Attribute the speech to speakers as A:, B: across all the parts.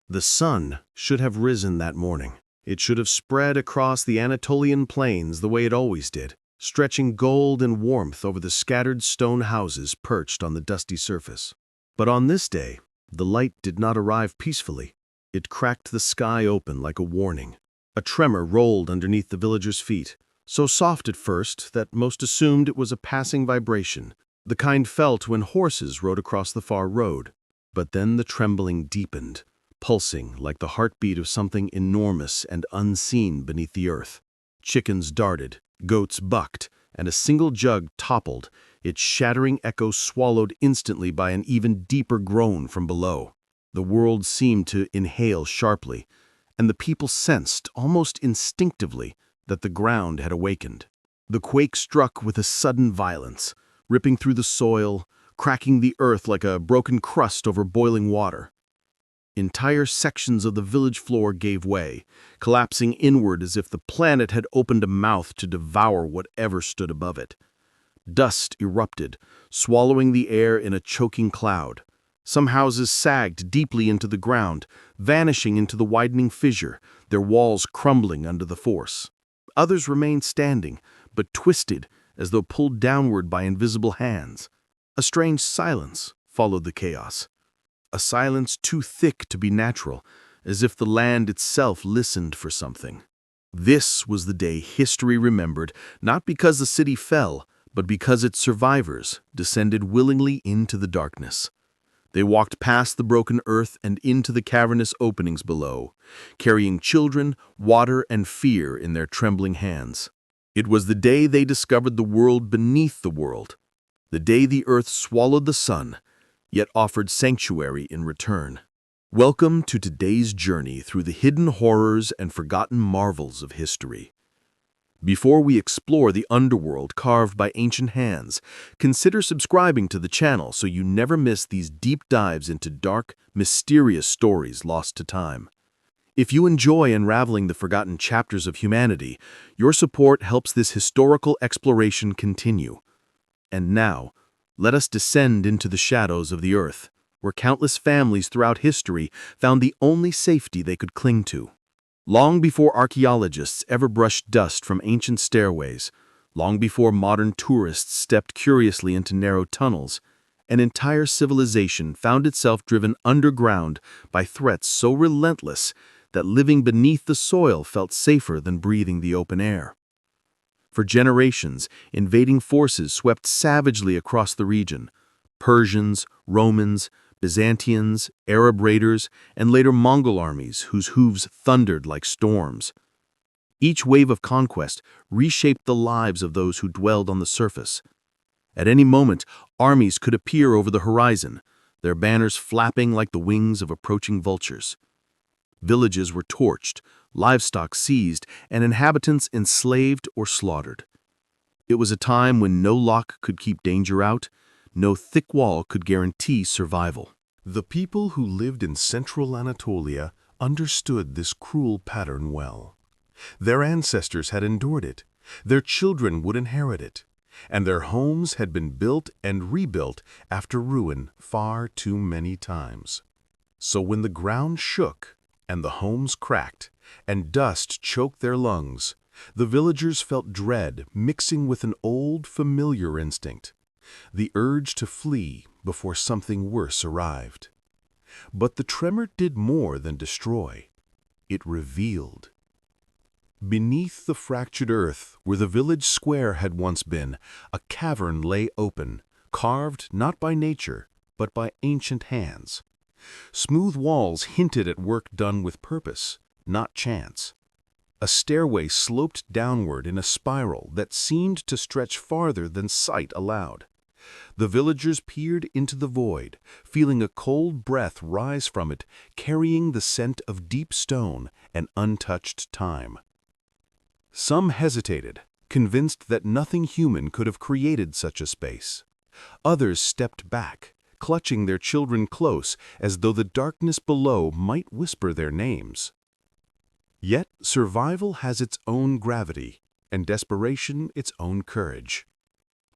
A: The sun should have risen that morning. It should have spread across the Anatolian plains the way it always did, stretching gold and warmth over the scattered stone houses perched on the dusty surface. But on this day, the light did not arrive peacefully. It cracked the sky open like a warning. A tremor rolled underneath the villagers' feet, so soft at first that most assumed it was a passing vibration, the kind felt when horses rode across the far road. But then the trembling deepened, pulsing like the heartbeat of something enormous and unseen beneath the earth. Chickens darted, goats bucked, and a single jug toppled, its shattering echo swallowed instantly by an even deeper groan from below. The world seemed to inhale sharply, and the people sensed, almost instinctively, that the ground had awakened. The quake struck with a sudden violence, ripping through the soil, cracking the earth like a broken crust over boiling water. Entire sections of the village floor gave way, collapsing inward as if the planet had opened a mouth to devour whatever stood above it. Dust erupted, swallowing the air in a choking cloud. Some houses sagged deeply into the ground, vanishing into the widening fissure, their walls crumbling under the force. Others remained standing, but twisted as though pulled downward by invisible hands. A strange silence followed the chaos. A silence too thick to be natural, as if the land itself listened for something. This was the day history remembered, not because the city fell, but because its survivors descended willingly into the darkness. They walked past the broken earth and into the cavernous openings below, carrying children, water, and fear in their trembling hands. It was the day they discovered the world beneath the world, the day the earth swallowed the sun, yet offered sanctuary in return. Welcome to today's journey through the hidden horrors and forgotten marvels of history. Before we explore the underworld carved by ancient hands, consider subscribing to the channel so you never miss these deep dives into dark, mysterious stories lost to time. If you enjoy unraveling the forgotten chapters of humanity, your support helps this historical exploration continue. And now, let us descend into the shadows of the earth, where countless families throughout history found the only safety they could cling to. Long before archaeologists ever brushed dust from ancient stairways, long before modern tourists stepped curiously into narrow tunnels, an entire civilization found itself driven underground by threats so relentless that living beneath the soil felt safer than breathing the open air. For generations, invading forces swept savagely across the region. Persians, Romans, Byzantines, Arab raiders, and later Mongol armies whose hooves thundered like storms. Each wave of conquest reshaped the lives of those who dwelled on the surface. At any moment, armies could appear over the horizon, their banners flapping like the wings of approaching vultures. Villages were torched, livestock seized, and inhabitants enslaved or slaughtered. It was a time when no lock could keep danger out, no thick wall could guarantee survival. The people who lived in central Anatolia understood this cruel pattern well. Their ancestors had endured it, their children would inherit it, and their homes had been built and rebuilt after ruin far too many times. So when the ground shook, and the homes cracked, and dust choked their lungs, the villagers felt dread mixing with an old, familiar instinct, the urge to flee before something worse arrived. But the tremor did more than destroy. It revealed. Beneath the fractured earth, where the village square had once been, a cavern lay open, carved not by nature, but by ancient hands. Smooth walls hinted at work done with purpose, not chance. A stairway sloped downward in a spiral that seemed to stretch farther than sight allowed. The villagers peered into the void, feeling a cold breath rise from it, carrying the scent of deep stone and untouched time. Some hesitated, convinced that nothing human could have created such a space. Others stepped back, clutching their children close as though the darkness below might whisper their names. Yet survival has its own gravity, and desperation its own courage.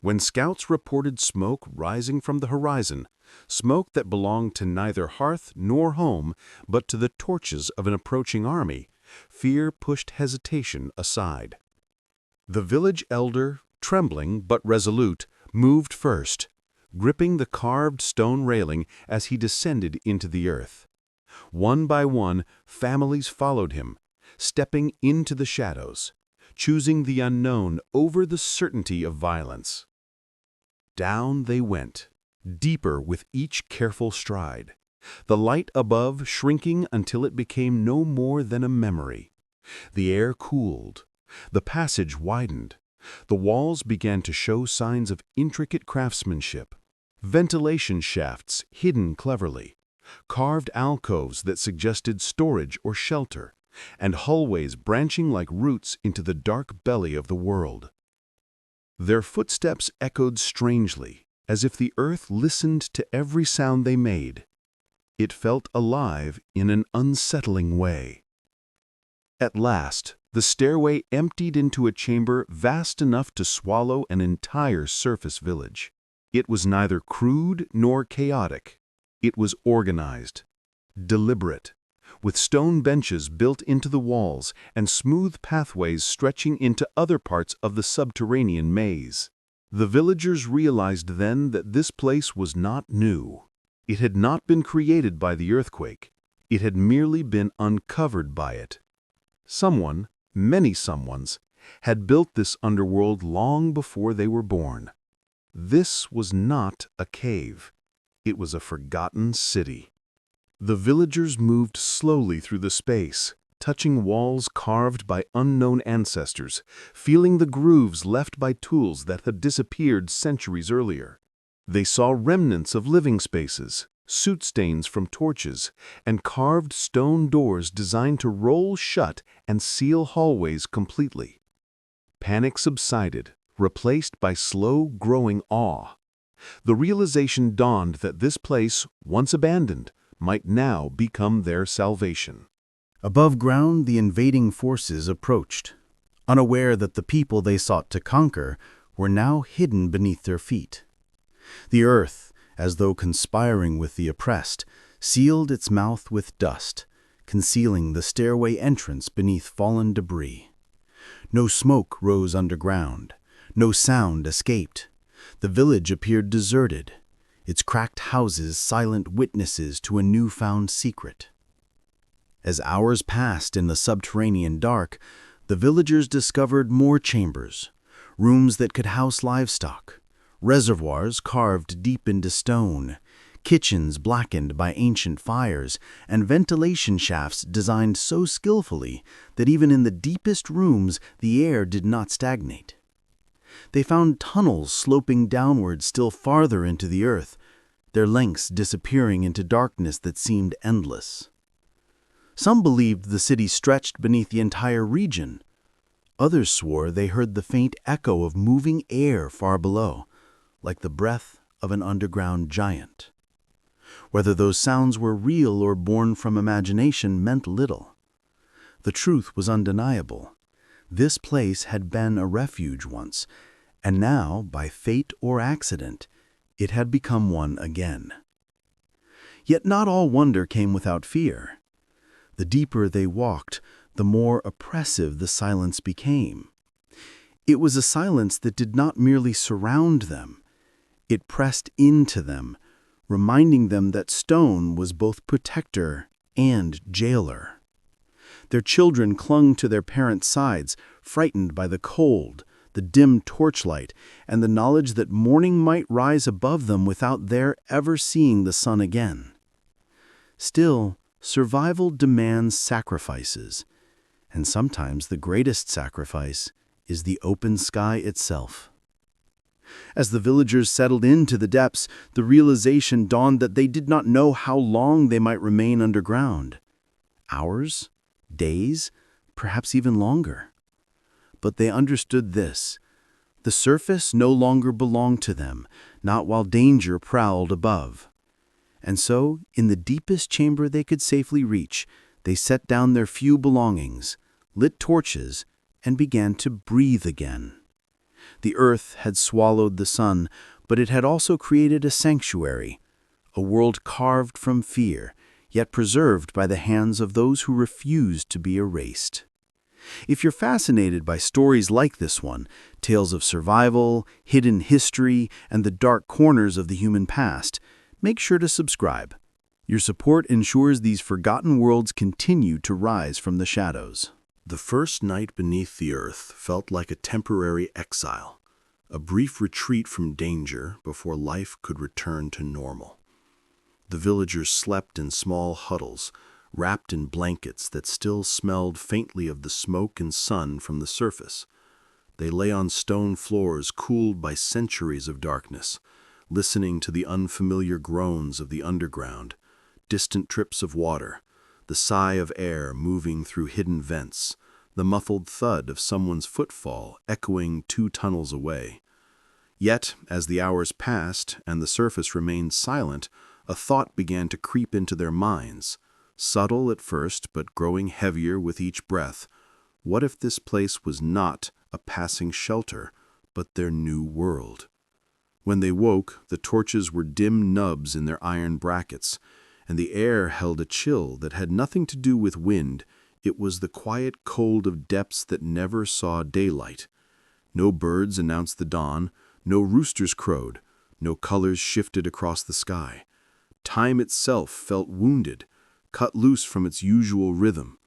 B: When scouts reported smoke rising from the horizon, smoke that belonged to neither hearth nor home, but to the torches of an approaching army, fear pushed hesitation aside. The village elder, trembling but resolute, moved first, gripping the carved stone railing as he descended into the earth. One by one, families followed him, stepping into the shadows, choosing the unknown over the certainty of violence. Down they went, deeper with each careful stride, the light above shrinking until it became no more than a memory. The air cooled, the passage widened, the walls began to show signs of intricate craftsmanship, ventilation shafts hidden cleverly, carved alcoves that suggested storage or shelter, and hallways branching like roots into the dark belly of the world. Their footsteps echoed strangely, as if the earth listened to every sound they made. It felt alive in an unsettling way. At last, the stairway emptied into a chamber vast enough to swallow an entire surface village. It was neither crude nor chaotic. It was organized, deliberate, with stone benches built into the walls and smooth pathways stretching into other parts of the subterranean maze. The villagers realized then that this place was not new. It had not been created by the earthquake. It had merely been uncovered by it. Someone, many someones, had built this underworld long before they were born. This was not a cave. It was a forgotten city. The villagers moved slowly through the space, touching walls carved by unknown ancestors, feeling the grooves left by tools that had disappeared centuries earlier. They saw remnants of living spaces, soot stains from torches, and carved stone doors designed to roll shut and seal hallways completely. Panic subsided, replaced by slow-growing awe. The realization dawned that this place, once abandoned, might now become their salvation.
C: Above ground, the invading forces approached, unaware that the people they sought to conquer were now hidden beneath their feet. The earth, as though conspiring with the oppressed, sealed its mouth with dust, concealing the stairway entrance beneath fallen debris. No smoke rose underground, no sound escaped. The village appeared deserted, its cracked houses silent witnesses to a newfound secret. As hours passed in the subterranean dark, the villagers discovered more chambers, rooms that could house livestock, reservoirs carved deep into stone, kitchens blackened by ancient fires, and ventilation shafts designed so skillfully that even in the deepest rooms the air did not stagnate. They found tunnels sloping downward still farther into the earth, their lengths disappearing into darkness that seemed endless. Some believed the city stretched beneath the entire region. Others swore they heard the faint echo of moving air far below, like the breath of an underground giant. Whether those sounds were real or born from imagination meant little. The truth was undeniable. This place had been a refuge once, and now, by fate or accident, it had become one again. Yet not all wonder came without fear. The deeper they walked, the more oppressive the silence became. It was a silence that did not merely surround them. It pressed into them, reminding them that stone was both protector and jailer. Their children clung to their parents' sides, frightened by the cold, the dim torchlight, and the knowledge that morning might rise above them without their ever seeing the sun again. Still, survival demands sacrifices, and sometimes the greatest sacrifice is the open sky itself. As the villagers settled into the depths, the realization dawned that they did not know how long they might remain underground. Hours? Days? Perhaps even longer. But they understood this. The surface no longer belonged to them, not while danger prowled above. And so, in the deepest chamber they could safely reach, they set down their few belongings, lit torches, and began to breathe again. The earth had swallowed the sun, but it had also created a sanctuary, a world carved from fear, yet preserved by the hands of those who refused to be erased. If you're fascinated by stories like this one, tales of survival, hidden history, and the dark corners of the human past, make sure to subscribe. Your support ensures these forgotten worlds continue to rise from the shadows.
A: The first night beneath the earth felt like a temporary exile, a brief retreat from danger before life could return to normal. The villagers slept in small huddles, wrapped in blankets that still smelled faintly of the smoke and sun from the surface. They lay on stone floors cooled by centuries of darkness, listening to the unfamiliar groans of the underground, distant drips of water, the sigh of air moving through hidden vents, the muffled thud of someone's footfall echoing 2 tunnels away. Yet, as the hours passed and the surface remained silent, a thought began to creep into their minds, subtle at first but growing heavier with each breath. What if this place was not a passing shelter, but their new world? When they woke, the torches were dim nubs in their iron brackets, and the air held a chill that had nothing to do with wind. It was the quiet cold of depths that never saw daylight. No birds announced the dawn, no roosters crowed, no colors shifted across the sky. Time itself felt wounded, cut loose from its usual rhythm.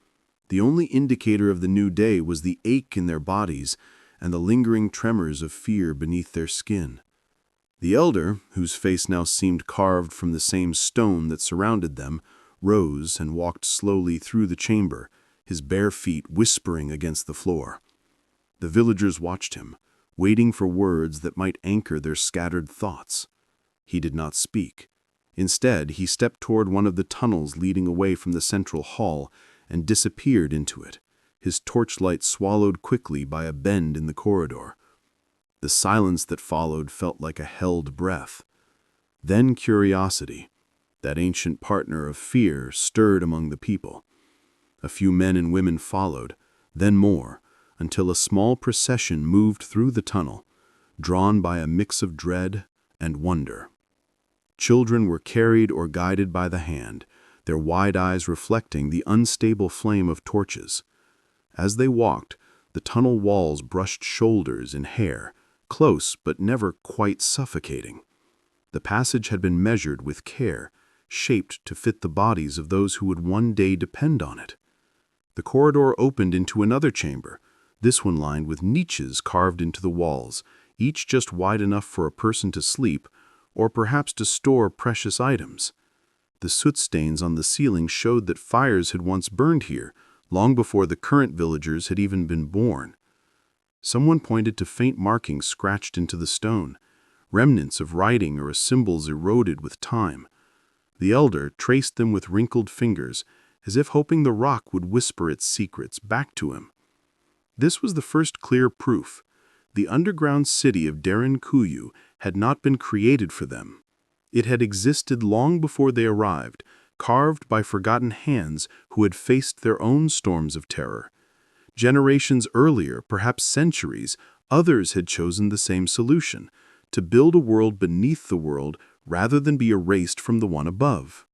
A: The only indicator of the new day was the ache in their bodies and the lingering tremors of fear beneath their skin. The elder, whose face now seemed carved from the same stone that surrounded them, rose and walked slowly through the chamber, his bare feet whispering against the floor. The villagers watched him, waiting for words that might anchor their scattered thoughts. He did not speak. Instead, he stepped toward one of the tunnels leading away from the central hall and disappeared into it, his torchlight swallowed quickly by a bend in the corridor. The silence that followed felt like a held breath. Then curiosity, that ancient partner of fear, stirred among the people. A few men and women followed, then more, until a small procession moved through the tunnel, drawn by a mix of dread and wonder. Children were carried or guided by the hand, their wide eyes reflecting the unstable flame of torches. As they walked, the tunnel walls brushed shoulders and hair, close but never quite suffocating. The passage had been measured with care, shaped to fit the bodies of those who would one day depend on it. The corridor opened into another chamber, this one lined with niches carved into the walls, each just wide enough for a person to sleep, or perhaps to store precious items. The soot stains on the ceiling showed that fires had once burned here, long before the current villagers had even been born. Someone pointed to faint markings scratched into the stone, remnants of writing or symbols eroded with time. The elder traced them with wrinkled fingers, as if hoping the rock would whisper its secrets back to him. This was the first clear proof. The underground city of Derinkuyu had not been created for them. It had existed long before they arrived, carved by forgotten hands who had faced their own storms of terror. Generations earlier, perhaps centuries, others had chosen the same solution, to build a world beneath the world rather than be erased from the one above.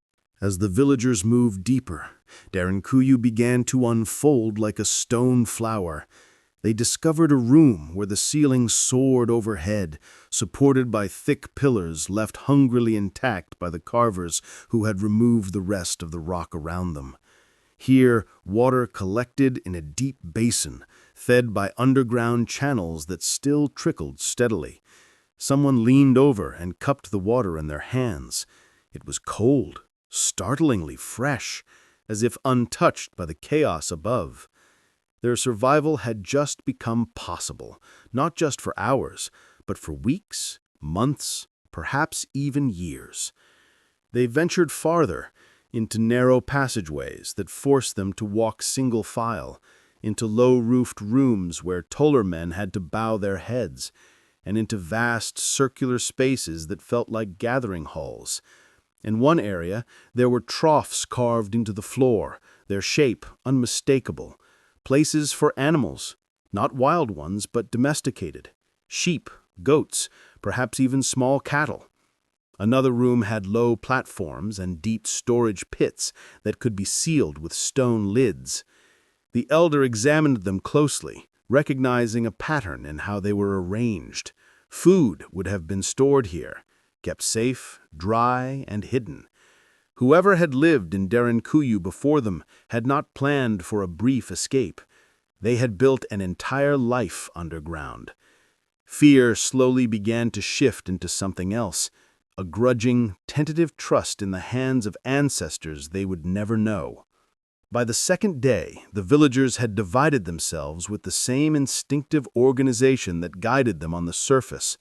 A: As the villagers moved deeper, Derinkuyu began to unfold like a stone flower. They discovered a room where the ceiling soared overhead, supported by thick pillars left hungrily intact by the carvers who had removed the rest of the rock around them. Here, water collected in a deep basin, fed by underground channels that still trickled steadily. Someone leaned over and cupped the water in their hands. It was cold, startlingly fresh, as if untouched by the chaos above. Their survival had just become possible, not just for hours, but for weeks, months, perhaps even years. They ventured farther, into narrow passageways that forced them to walk single file, into low-roofed rooms where taller men had to bow their heads, and into vast circular spaces that felt like gathering halls. In one area, there were troughs carved into the floor, their shape unmistakable, places for animals, not wild ones but domesticated. sheep, goats, perhaps even small cattle. Another room had low platforms and deep storage pits that could be sealed with stone lids. The elder examined them closely, recognizing a pattern in how they were arranged. Food would have been stored here, kept safe, dry, and hidden. Whoever had lived in Derinkuyu before them had not planned for a brief escape. They had built an entire life underground. Fear slowly began to shift into something else, a grudging, tentative trust in the hands of ancestors they would never know. By the second day, the villagers had divided themselves with the same instinctive organization that guided them on the surface.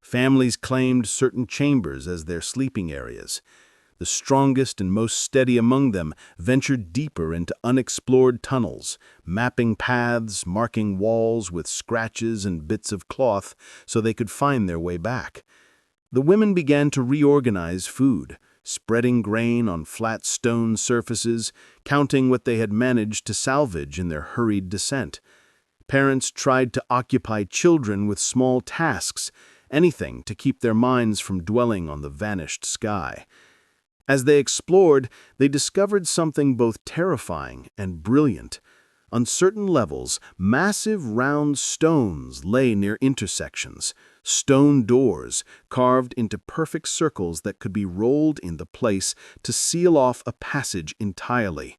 A: Families claimed certain chambers as their sleeping areas. The strongest and most steady among them ventured deeper into unexplored tunnels, mapping paths, marking walls with scratches and bits of cloth so they could find their way back. The women began to reorganize food, spreading grain on flat stone surfaces, counting what they had managed to salvage in their hurried descent. Parents tried to occupy children with small tasks, anything to keep their minds from dwelling on the vanished sky. As they explored, they discovered something both terrifying and brilliant. On certain levels, massive round stones lay near intersections, stone doors carved into perfect circles that could be rolled into place to seal off a passage entirely.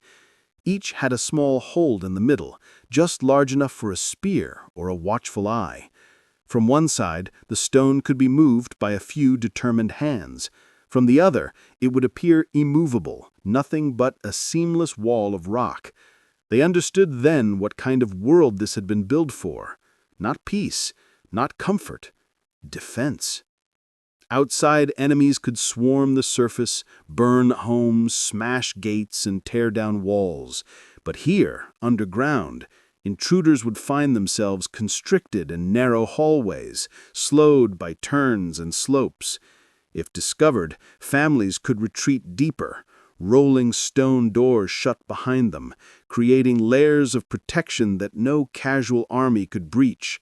A: Each had a small hole in the middle, just large enough for a spear or a watchful eye. From one side, the stone could be moved by a few determined hands. From the other, it would appear immovable, nothing but a seamless wall of rock. They understood then what kind of world this had been built for. Not peace, not comfort, defense. Outside, enemies could swarm the surface, burn homes, smash gates, and tear down walls. But here, underground, intruders would find themselves constricted in narrow hallways, slowed by turns and slopes. If discovered, families could retreat deeper, rolling stone doors shut behind them, creating layers of protection that no casual army could breach.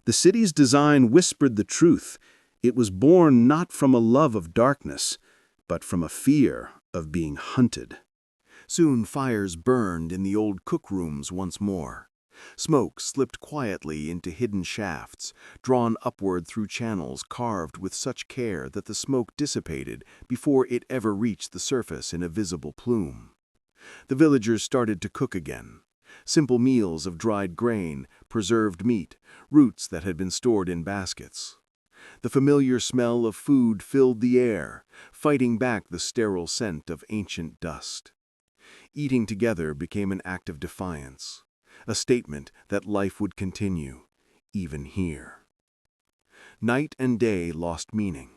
A: The city's design whispered the truth. It was born not from a love of darkness, but from a fear of being hunted.
B: Soon fires burned in the old cookrooms once more. Smoke slipped quietly into hidden shafts, drawn upward through channels carved with such care that the smoke dissipated before it ever reached the surface in a visible plume. The villagers started to cook again. Simple meals of dried grain, preserved meat, roots that had been stored in baskets. The familiar smell of food filled the air, fighting back the sterile scent of ancient dust. Eating together became an act of defiance, a statement that life would continue, even here. Night and day lost meaning.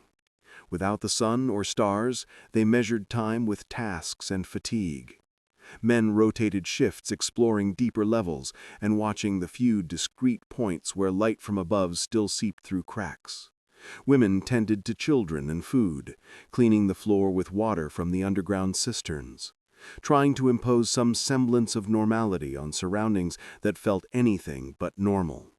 B: Without the sun or stars, they measured time with tasks and fatigue. Men rotated shifts exploring deeper levels and watching the few discrete points where light from above still seeped through cracks. Women tended to children and food, cleaning the floor with water from the underground cisterns, trying to impose some semblance of normality on surroundings that felt anything but normal.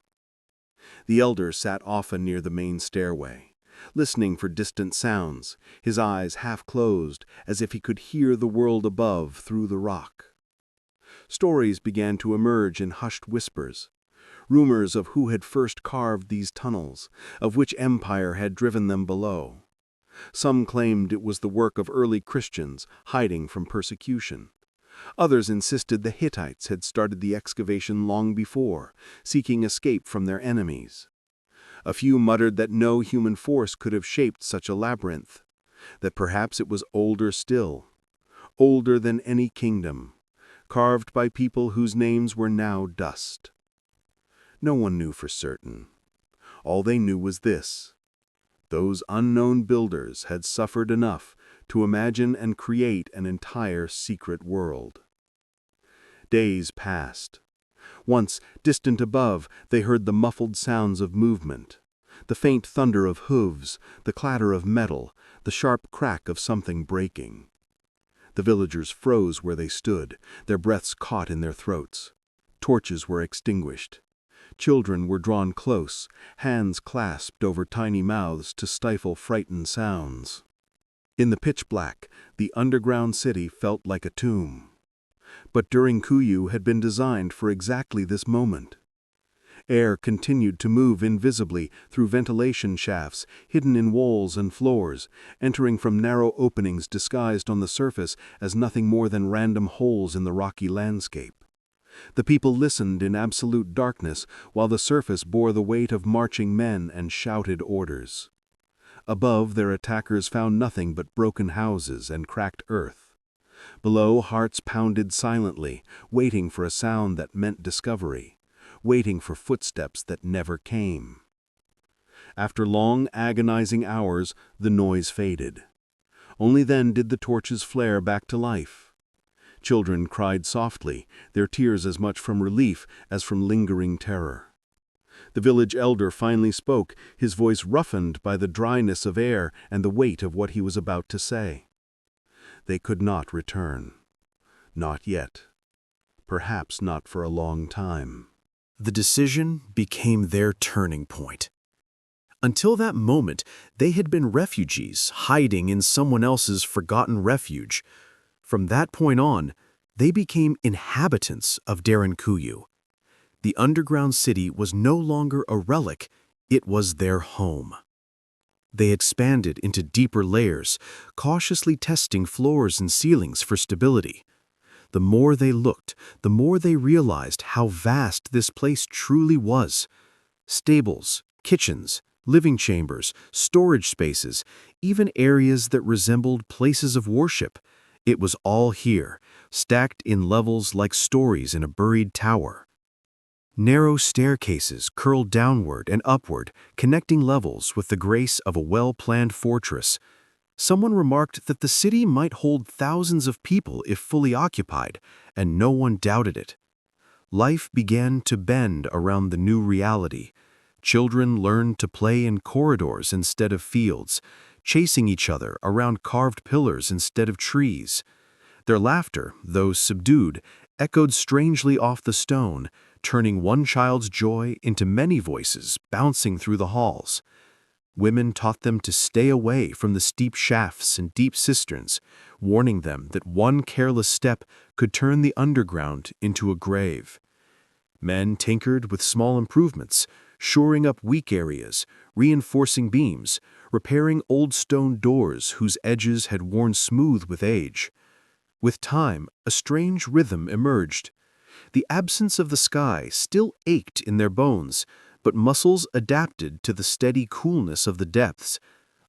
B: The elder sat often near the main stairway, listening for distant sounds, his eyes half closed as if he could hear the world above through the rock. Stories began to emerge in hushed whispers, rumors of who had first carved these tunnels, of which empire had driven them below. Some claimed it was the work of early Christians hiding from persecution. Others insisted the Hittites had started the excavation long before, seeking escape from their enemies. A few muttered that no human force could have shaped such a labyrinth, that perhaps it was older still, older than any kingdom, carved by people whose names were now dust. No one knew for certain. All they knew was this: those unknown builders had suffered enough to imagine and create an entire secret world. Days passed. Once, distant above, they heard the muffled sounds of movement, the faint thunder of hooves, the clatter of metal, the sharp crack of something breaking. The villagers froze where they stood, their breaths caught in their throats. Torches were extinguished. Children were drawn close, hands clasped over tiny mouths to stifle frightened sounds. In the pitch black, the underground city felt like a tomb. But Derinkuyu had been designed for exactly this moment. Air continued to move invisibly through ventilation shafts hidden in walls and floors, entering from narrow openings disguised on the surface as nothing more than random holes in the rocky landscape. The people listened in absolute darkness while the surface bore the weight of marching men and shouted orders. Above, their attackers found nothing but broken houses and cracked earth. Below, hearts pounded silently, waiting for a sound that meant discovery, waiting for footsteps that never came. After long, agonizing hours, the noise faded. Only then did the torches flare back to life. Children cried softly, their tears as much from relief as from lingering terror. The village elder finally spoke, his voice roughened by the dryness of air and the weight of what he was about to say. They could not return. Not yet. Perhaps not for a long time.
C: The decision became their turning point. Until that moment, they had been refugees hiding in someone else's forgotten refuge. From that point on, they became inhabitants of Derinkuyu. The underground city was no longer a relic, it was their home. They expanded into deeper layers, cautiously testing floors and ceilings for stability. The more they looked, the more they realized how vast this place truly was. Stables, kitchens, living chambers, storage spaces, even areas that resembled places of worship. It was all here, stacked in levels like stories in a buried tower. Narrow staircases curled downward and upward, connecting levels with the grace of a well-planned fortress. Someone remarked that the city might hold thousands of people if fully occupied, and no one doubted it. Life began to bend around the new reality. Children learned to play in corridors instead of fields, chasing each other around carved pillars instead of trees. Their laughter, though subdued, echoed strangely off the stone, turning one child's joy into many voices bouncing through the halls. Women taught them to stay away from the steep shafts and deep cisterns, warning them that one careless step could turn the underground into a grave. Men tinkered with small improvements, shoring up weak areas, reinforcing beams, repairing old stone doors whose edges had worn smooth with age. With time, a strange rhythm emerged. The absence of the sky still ached in their bones, but muscles adapted to the steady coolness of the depths.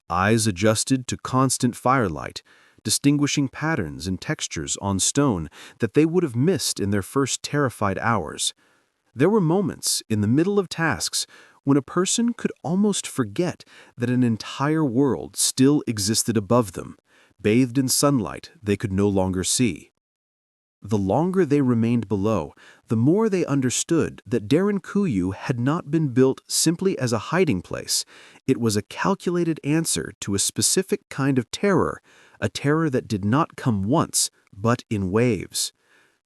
C: Eyes adjusted to constant firelight, distinguishing patterns and textures on stone that they would have missed in their first terrified hours. There were moments in the middle of tasks when a person could almost forget that an entire world still existed above them, bathed in sunlight they could no longer see. The longer they remained below, the more they understood that Derinkuyu had not been built simply as a hiding place. It was a calculated answer to a specific kind of terror, a terror that did not come once, but in waves.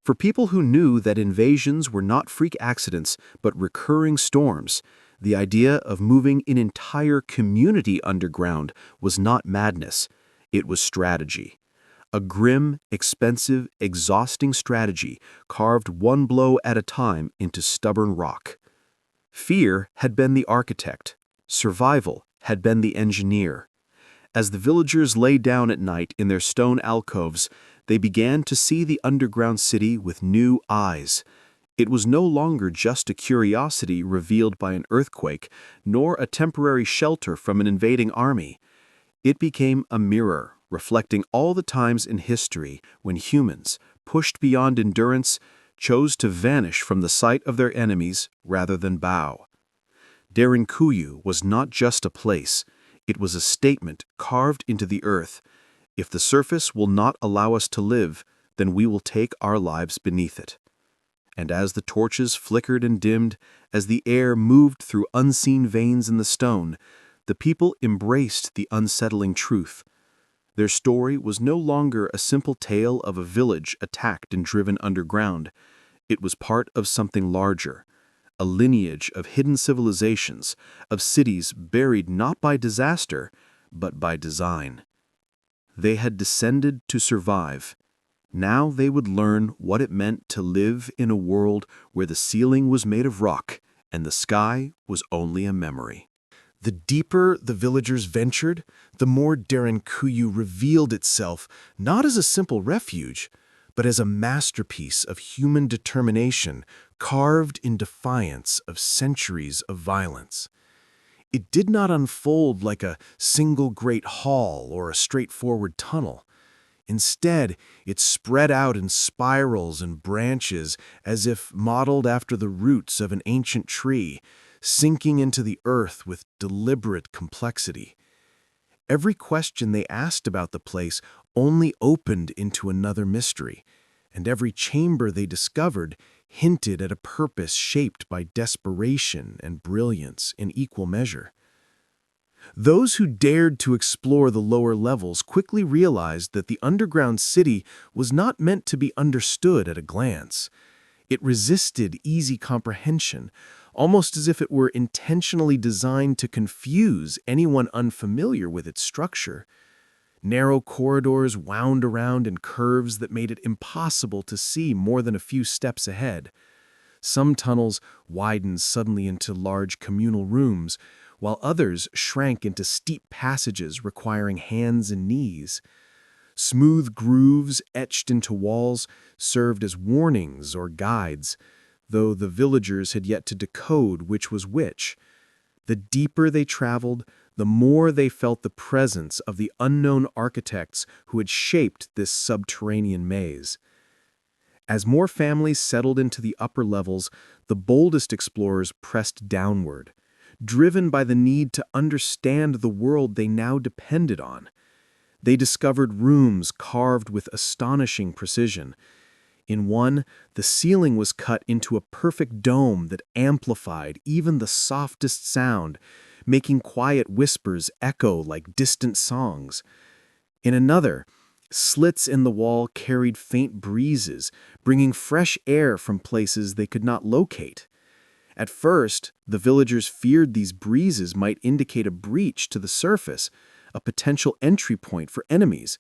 C: For people who knew that invasions were not freak accidents, but recurring storms, the idea of moving an entire community underground was not madness. It was strategy. A grim, expensive, exhausting strategy carved one blow at a time into stubborn rock. Fear had been the architect. Survival had been the engineer. As the villagers lay down at night in their stone alcoves, they began to see the underground city with new eyes. It was no longer just a curiosity revealed by an earthquake, nor a temporary shelter from an invading army. It became a mirror, reflecting all the times in history when humans, pushed beyond endurance, chose to vanish from the sight of their enemies rather than bow. Derinkuyu was not just a place, it was a statement carved into the earth. If the surface will not allow us to live, then we will take our lives beneath it. And as the torches flickered and dimmed, as the air moved through unseen veins in the stone, the people embraced the unsettling truth. Their story was no longer a simple tale of a village attacked and driven underground. It was part of something larger,
B: a lineage of hidden civilizations, of cities buried not by disaster, but by design. They had descended to survive. Now they would learn what it meant to live in a world where the ceiling was made of rock and the sky was only a memory.
A: The deeper the villagers ventured, the more Derinkuyu revealed itself not as a simple refuge, but as a masterpiece of human determination carved in defiance of centuries of violence. It did not unfold like a single great hall or a straightforward tunnel. Instead, it spread out in spirals and branches as if modeled after the roots of an ancient tree, sinking into the earth with deliberate complexity. Every question they asked about the place only opened into another mystery, and every chamber they discovered hinted at a purpose shaped by desperation and brilliance in equal measure. Those who dared to explore the lower levels quickly realized that the underground city was not meant to be understood at a glance. It resisted easy comprehension, almost as if it were intentionally designed to confuse anyone unfamiliar with its structure. Narrow corridors wound around in curves that made it impossible to see more than a few steps ahead. Some tunnels widened suddenly into large communal rooms, while others shrank into steep passages requiring hands and knees. Smooth grooves etched into walls served as warnings or guides, though the villagers had yet to decode which was which. The deeper they traveled, the more they felt the presence of the unknown architects who had shaped this subterranean maze. As more families settled into the upper levels, the boldest explorers pressed downward, driven by the need to understand the world they now depended on. They discovered rooms carved with astonishing precision. In one, the ceiling was cut into a perfect dome that amplified even the softest sound, making quiet whispers echo like distant songs. In another, slits in the wall carried faint breezes, bringing fresh air from places they could not locate. At first, the villagers feared these breezes might indicate a breach to the surface, a potential entry point for enemies.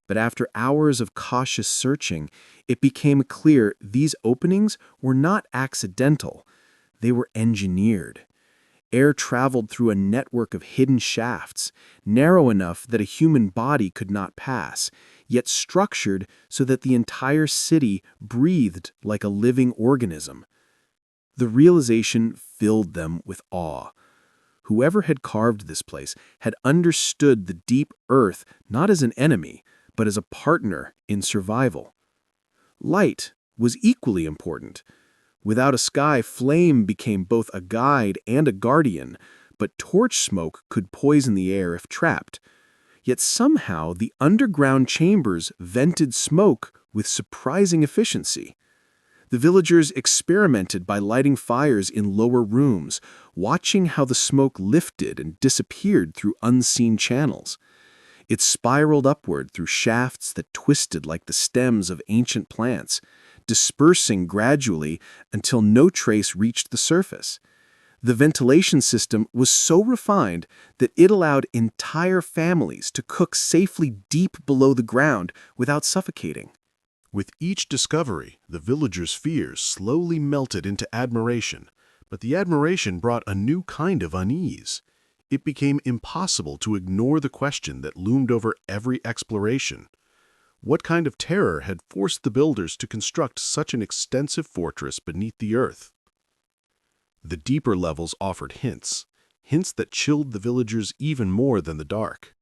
A: But after hours of cautious searching, it became clear these openings were not accidental. They were engineered. Air traveled through a network of hidden shafts, narrow enough that a human body could not pass, yet structured so that the entire city breathed like a living organism. The realization filled them with awe. Whoever had carved this place had understood the deep earth not as an enemy, but as a partner in survival. Light was equally important. Without a sky, flame became both a guide and a guardian, but torch smoke could poison the air if trapped. Yet somehow the underground chambers vented smoke with surprising efficiency. The villagers experimented by lighting fires in lower rooms, watching how the smoke lifted and disappeared through unseen channels. It spiraled upward through shafts that twisted like the stems of ancient plants, dispersing gradually until no trace reached the surface. The ventilation system was so refined that it allowed entire families to cook safely deep below the ground without suffocating.
B: With each discovery, the villagers' fears slowly melted into admiration, but the admiration brought a new kind of unease. It became impossible to ignore the question that loomed over every exploration. What kind of terror had forced the builders to construct such an extensive fortress beneath the earth? The deeper levels offered hints that chilled the villagers even more than the dark.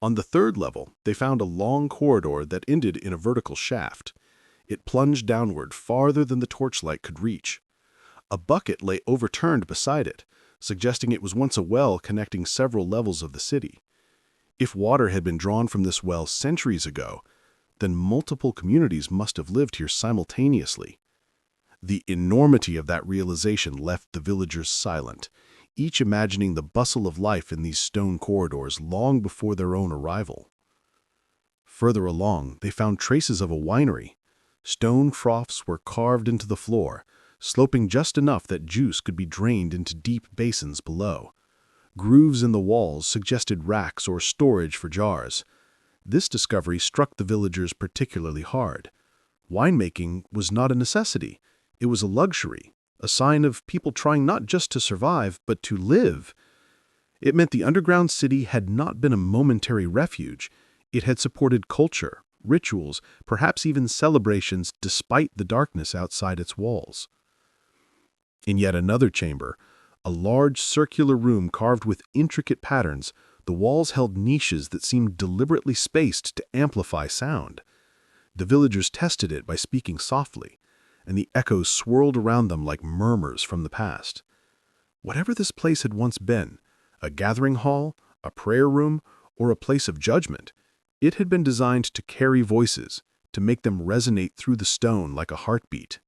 B: On the third level, they found a long corridor that ended in a vertical shaft. It plunged downward farther than the torchlight could reach. A bucket lay overturned beside it, suggesting it was once a well connecting several levels of the city. If water had been drawn from this well centuries ago, then multiple communities must have lived here simultaneously. The enormity of that realization left the villagers silent, each imagining the bustle of life in these stone corridors long before their own arrival. Further along, they found traces of a winery. Stone troughs were carved into the floor,
A: sloping just enough that juice could be drained into deep basins below. Grooves in the walls suggested racks or storage for jars. This discovery struck the villagers particularly hard. Winemaking was not a necessity. It was a luxury, a sign of people trying not just to survive, but to live. It meant the underground city had not been a momentary refuge. It had supported culture, rituals, perhaps even celebrations despite the darkness outside its walls. In yet another chamber, a large circular room carved with intricate patterns, the walls held niches that seemed deliberately spaced to amplify sound. The villagers tested it by speaking softly, and the echoes swirled around them like murmurs from the past. Whatever this place had once been, a gathering hall, a prayer room, or a place of judgment, it had been designed to carry voices, to make them resonate through the stone like a heartbeat.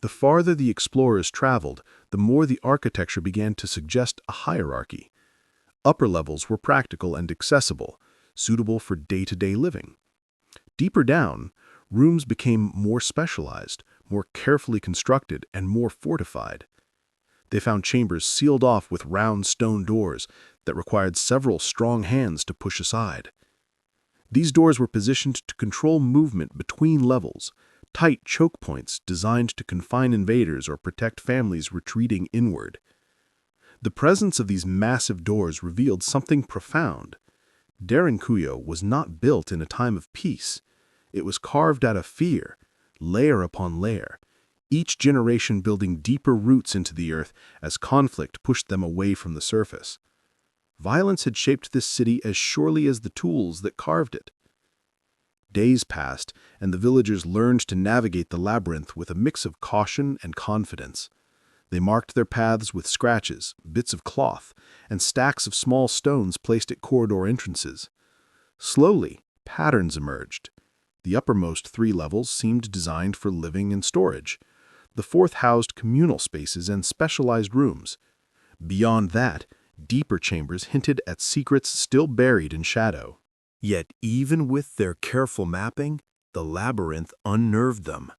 A: The farther the explorers traveled, the more the architecture began to suggest a hierarchy. Upper levels were practical and accessible, suitable for day-to-day living. Deeper down, rooms became more specialized, more carefully constructed, and more fortified. They found chambers sealed off with round stone doors that required several strong hands to push aside. These doors were positioned to control movement between levels, tight choke points designed to confine invaders or protect families retreating inward. The presence of these massive doors revealed something profound. Derinkuyu was not built in a time of peace. It was carved out of fear, layer upon layer, each generation building deeper roots into the earth as conflict pushed them away from the surface. Violence had shaped this city as surely as the tools that carved it. Days passed, and the villagers learned to navigate the labyrinth with a mix of caution and confidence. They marked their paths with scratches, bits of cloth, and stacks of small stones placed at corridor entrances. Slowly, patterns emerged. The uppermost 3 levels seemed designed for living and storage. The 4th housed communal spaces and specialized rooms. Beyond that, deeper chambers hinted at secrets still buried in shadow. Yet even with their careful mapping, the labyrinth unnerved them.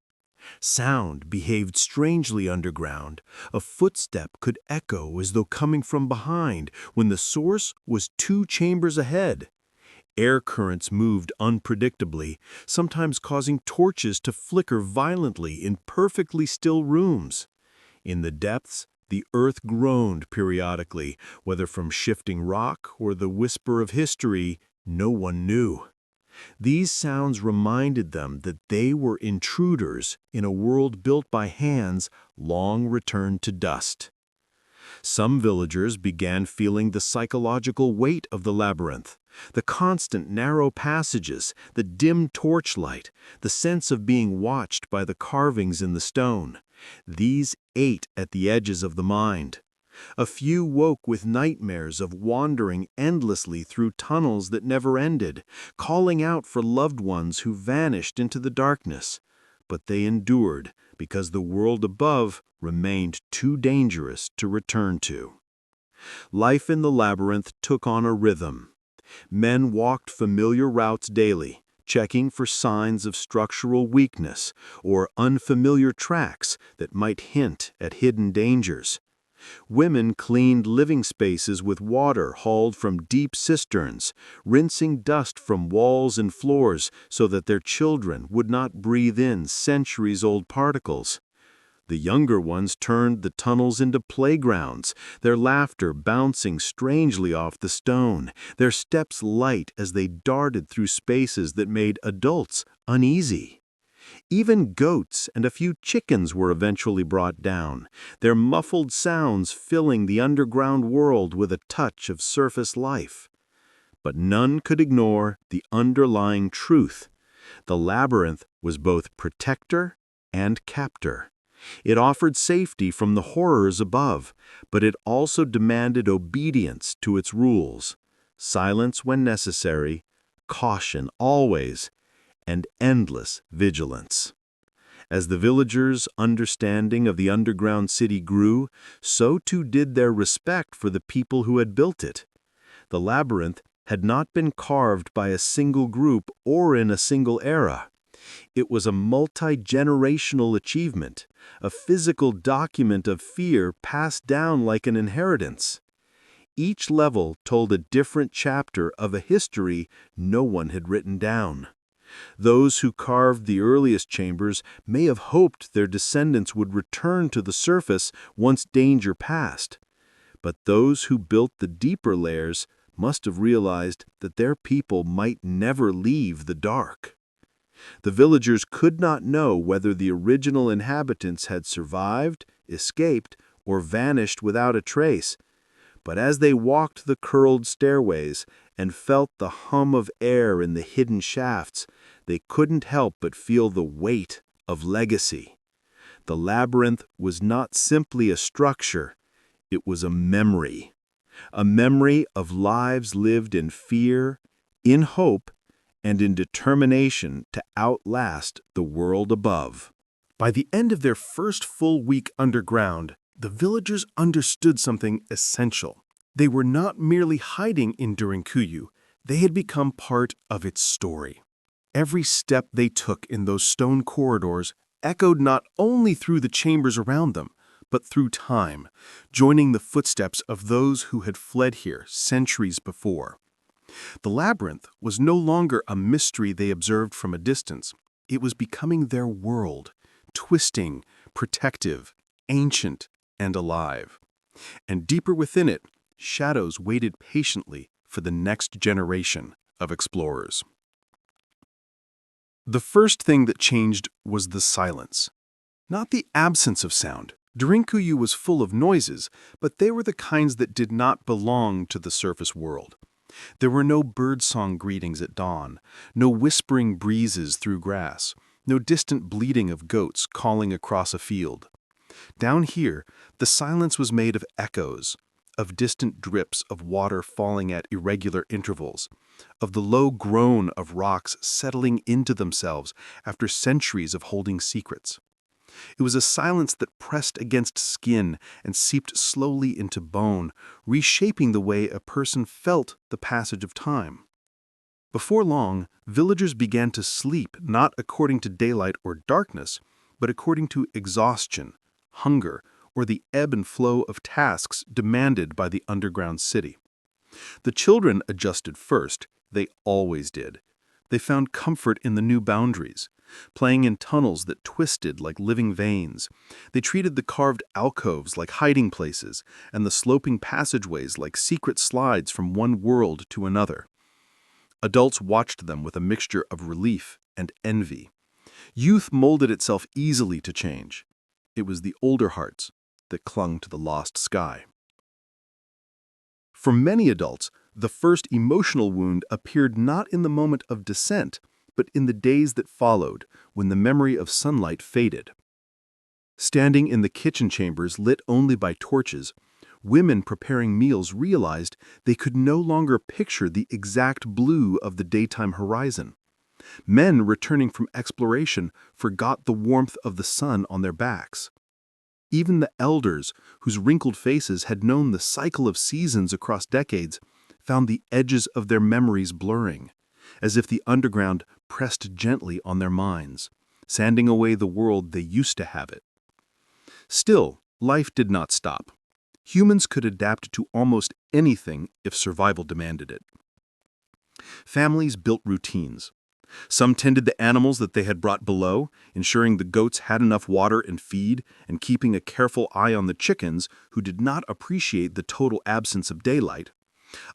A: Sound behaved strangely underground. A footstep could echo as though coming from behind when the source was 2 chambers ahead. Air currents moved unpredictably, sometimes causing torches to flicker violently in perfectly still rooms. In the depths, the earth groaned periodically, whether from shifting rock or the whisper of history, no one knew. These sounds reminded them that they were intruders in a world built by hands long returned to dust. Some villagers began feeling the psychological weight of the labyrinth, the constant narrow passages, the dim torchlight, the sense of being watched by the carvings in the stone. These ate at the edges of the mind. A few woke with nightmares of wandering endlessly through tunnels that never ended, calling out for loved ones who vanished into the darkness. But they endured because the world above remained too dangerous to return to. Life in the labyrinth took on a rhythm. Men walked familiar routes daily, checking for signs of structural weakness or unfamiliar tracks that might hint at hidden dangers. Women cleaned living spaces with water hauled from deep cisterns, rinsing dust from walls and floors so that their children would not breathe in centuries-old particles. The younger ones turned the tunnels into playgrounds, their laughter bouncing strangely off the stone, their steps light as they darted through spaces that made adults uneasy. Even goats and a few chickens were eventually brought down, their muffled sounds filling the underground world with a touch of surface life. But none could ignore the underlying truth. The labyrinth was both protector and captor. It offered safety from the horrors above, but it also demanded obedience to its rules, silence when necessary, caution always, and endless vigilance. As the villagers' understanding of the underground city grew, so too did their respect for the people who had built it. The labyrinth had not been carved by a single group or in a single era.
B: It was a multi-generational achievement, a physical document of fear passed down like an inheritance. Each level told a different chapter of a history no one had written down. Those who carved the earliest chambers may have hoped their descendants would return to the surface once danger passed. But those who built the deeper layers must have realized that their people might never leave the dark. The villagers could not know whether the original inhabitants had survived, escaped, or vanished without a trace. But as they walked the curled stairways and felt the hum of air in the hidden shafts, they couldn't help but feel the weight of legacy. The labyrinth was not simply a structure, it was a memory of lives lived in fear, in hope, and in determination to outlast the world above.
A: By the end of their first full week underground, the villagers understood something essential. They were not merely hiding in Derinkuyu, they had become part of its story. Every step they took in those stone corridors echoed not only through the chambers around them, but through time, joining the footsteps of those who had fled here centuries before. The labyrinth was no longer a mystery they observed from a distance. It was becoming their world, twisting, protective, ancient, and alive. And deeper within it, shadows waited patiently for the next generation of explorers. The first thing that changed was the silence. Not the absence of sound. Derinkuyu was full of noises, but they were the kinds that did not belong to the surface world. There were no birdsong greetings at dawn, no whispering breezes through grass, no distant bleating of goats calling across a field. Down here, the silence was made of echoes, of distant drips of water falling at irregular intervals, of the low groan of rocks settling into themselves after centuries of holding secrets. It was a silence that pressed against skin and seeped slowly into bone, reshaping the way a person felt the passage of time. Before long, villagers began to sleep not according to daylight or darkness, but according to exhaustion, hunger, or the ebb and flow of tasks demanded by the underground city. The children adjusted first. They always did. They found comfort in the new boundaries, playing in tunnels that twisted like living veins. They treated the carved alcoves like hiding places, and the sloping passageways like secret slides from one world to another. Adults watched them with a mixture of relief and envy. Youth molded itself easily to change. It was the older hearts that clung to the lost sky. For many adults, the first emotional wound appeared not in the moment of descent, but in the days that followed, when the memory of sunlight faded. Standing in the kitchen chambers lit only by torches, women preparing meals realized they could no longer picture the exact blue of the daytime horizon. Men returning from exploration forgot the warmth of the sun on their backs. Even the elders, whose wrinkled faces had known the cycle of seasons across decades, found the edges of their memories blurring, as if the underground pressed gently on their minds, sanding away the world they used to have it. Still, life did not stop. Humans could adapt to almost anything if survival demanded it. Families built routines. Some tended the animals that they had brought below, ensuring the goats had enough water and feed, and keeping a careful eye on the chickens, who did not appreciate the total absence of daylight.